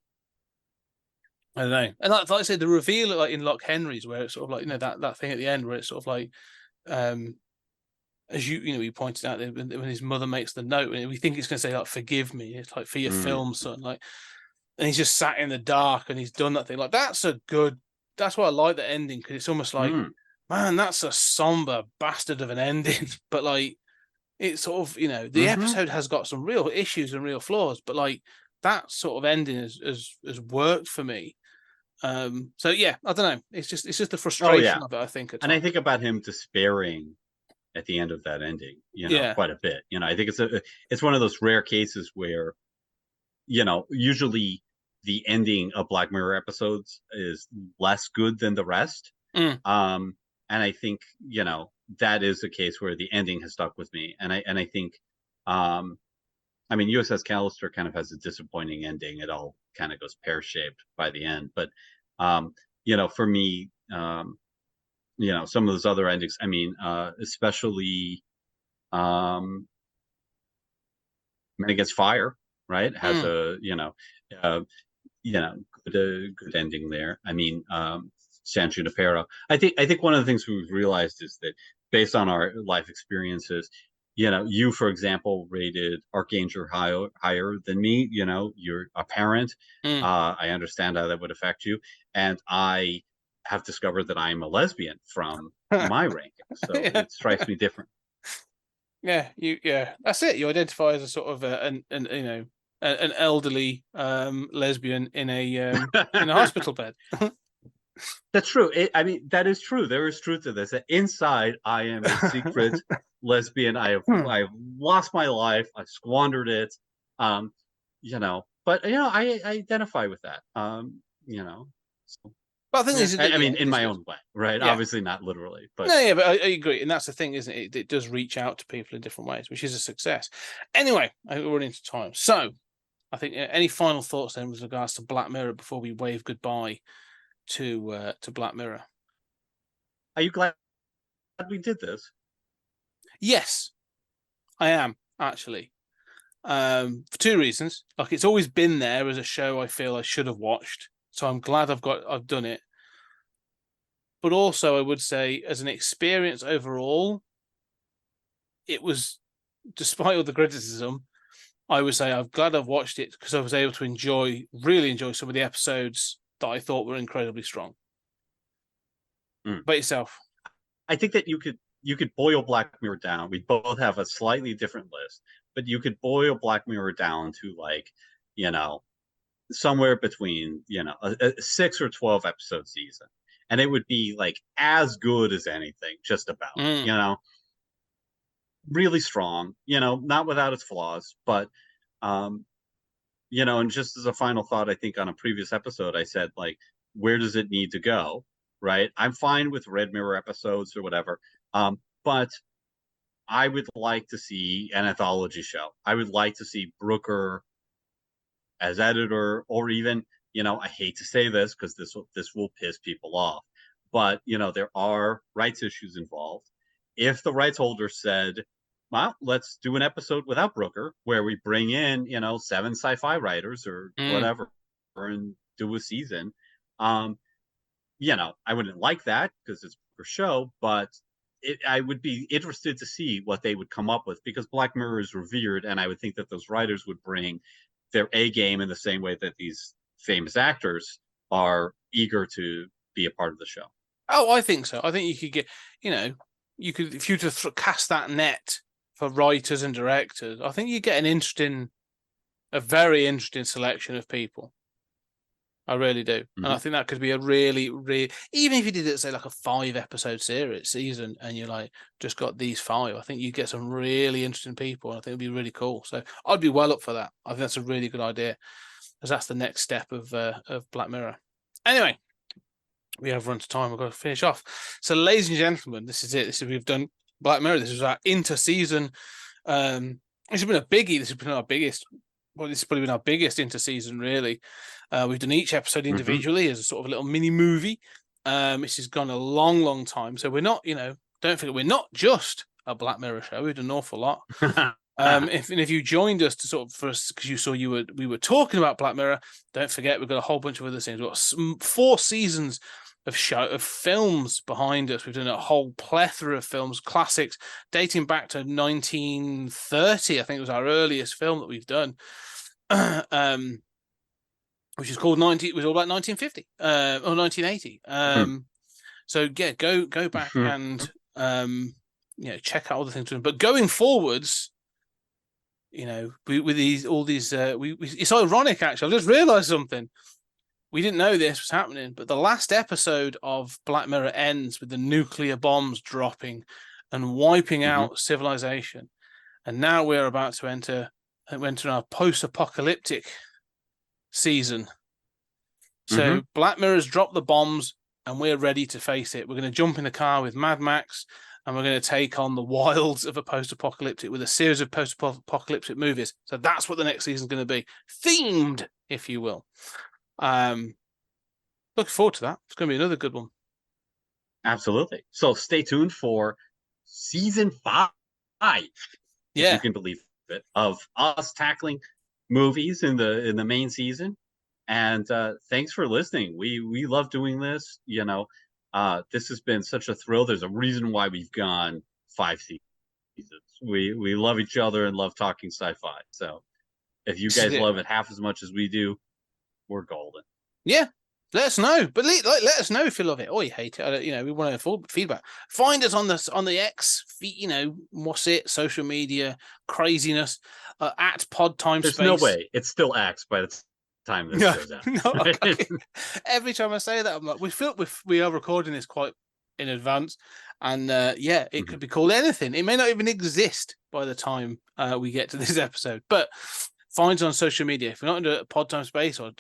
And like I said, the reveal like in Lock Henry's, where it's sort of like, that thing at the end where it's sort of like, as you pointed out, when his mother makes the note, and we think it's going to say like, forgive me, it's like, for your film, son, like, and he's just sat in the dark and he's done that thing. Like, that's why I like the ending, because it's almost like, man, that's a somber bastard of an ending. But like, it's sort of, the episode has got some real issues and real flaws, but like, that sort of ending has worked for me. So yeah, I don't know. It's just the frustration of it, I think. And I think about him despairing at the end of that ending, quite a bit. I think it's one of those rare cases where, usually the ending of Black Mirror episodes is less good than the rest. And I think, that is a case where the ending has stuck with me. And I think, USS Callister kind of has a disappointing ending. It all kind of goes pear-shaped by the end. But, for me, some of those other endings, especially Men Against Fire, right? Has a, good ending there. San Junipero. I think one of the things we've realized is that based on our life experiences, you, for example, rated Archangel higher than me. You're a parent. I understand how that would affect you. And I have discovered that I'm a lesbian from my ranking, so Yeah. it strikes me different. Yeah, that's it. You identify as a sort of an an elderly lesbian in a hospital bed. That's true. I mean, that is true. There is truth to this. Inside, I am a secret lesbian. I have lost my life. I squandered it. Um, but I identify with that. So, But I think yeah. this is I mean, it in is my good. own way, right? Yeah. Obviously not literally, but No, yeah, but I agree, and that's the thing, isn't it? It does reach out to people in different ways, which is a success. Anyway, I think we're running into time, so I think any final thoughts then with regards to Black Mirror before we wave goodbye to Black Mirror? are you glad we did this? Yes, I am actually. For two reasons. Like, it's always been there as a show I feel I should have watched, so I'm glad I've done it. But also, I would say, as an experience overall, it was, despite all the criticism, I would say I'm glad I've watched it because I was able to really enjoy some of the episodes that I thought were incredibly strong. By yourself? I think that you could boil Black Mirror down. We both have a slightly different list, but you could boil Black Mirror down to like, somewhere between a 6 or 12 episode season, and it would be like as good as anything, just about. Really strong. Not without its flaws, but and just as a final thought, I think on a previous episode, I said, like, where does it need to go? Right. I'm fine with Red Mirror episodes or whatever. But I would like to see an anthology show. I would like to see Brooker as editor, or even, I hate to say this because this will piss people off, but there are rights issues involved. If the rights holder said, well, let's do an episode without Brooker where we bring in, 7 sci-fi writers or whatever and do a season. I wouldn't like that because it's a show, but I would be interested to see what they would come up with, because Black Mirror is revered, and I would think that those writers would bring their A game in the same way that these famous actors are eager to be a part of the show. Oh, I think so. I think you could get, if you to cast that net for writers and directors, I think you get a very interesting selection of people. I really do. And I think that could be a really, even if you did it, say, like a 5-episode season, and you like just got these 5, I think you get some really interesting people, and I think it'd be really cool. So I'd be well up for that. I think that's a really good idea, because that's the next step of Black Mirror. Anyway, we have run to time. We've got to finish off. So, ladies and gentlemen, this is it. We've done Black Mirror. This is our inter-season. This has been a biggie. This has been our biggest. Well, this has probably been our biggest inter-season, really. We've done each episode individually as a sort of a little mini movie. This has gone a long, long time. So we're not, don't forget, we're not just a Black Mirror show. We've done an awful lot. If you joined us to sort of for us because you saw we were talking about Black Mirror, don't forget we've got a whole bunch of other things. We've got 4 seasons of films behind us. We've done a whole plethora of films, classics dating back to 1930. I think it was our earliest film that we've done. Which is called it was all about 1950 or 1980. So yeah, go back and check out all the things. But going forwards, it's ironic actually. I just realised something. We didn't know this was happening, but the last episode of Black Mirror ends with the nuclear bombs dropping and wiping out civilization, and now we're about to enter our post-apocalyptic season. So Black Mirror's dropped the bombs and we're ready to face it. We're going to jump in the car with Mad Max and we're going to take on the wilds of a post-apocalyptic with a series of post-apocalyptic movies. So that's what the next season's going to be. Themed, if you will. Looking forward to that. It's going to be another good one. Absolutely. So stay tuned for season 5. If you can believe it, of us tackling movies in the main season. And thanks for listening. We love doing this. This has been such a thrill. There's a reason why we've gone 5 seasons. We love each other and love talking sci-fi. So if you guys love it half as much as we do, we're golden. Yeah, Let us know, but let us know if you love it or you hate it. You know, we want to full feedback. Find us on the X, you know, what's it, social media craziness at Pod Time There's Space. no way it's still X by the time this goes out. No, okay. Every time I say that, I'm like, we are recording this quite in advance, and it could be called anything. It may not even exist by the time we get to this episode, but. Find us on social media. If we're not under Pod Time Space or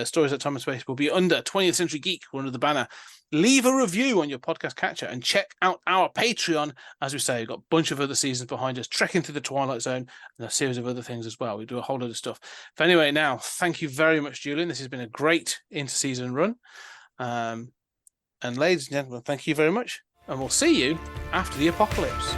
Stories at Time and Space, we'll be under 20th Century Geek. We're under the banner. Leave a review on your podcast catcher and check out our Patreon. As we say, we've got a bunch of other seasons behind us, Trekking Through the Twilight Zone, and a series of other things as well. We do a whole lot of stuff. But anyway, now, thank you very much, Julian. This has been a great inter-season run. And ladies and gentlemen, thank you very much. And we'll see you after the apocalypse.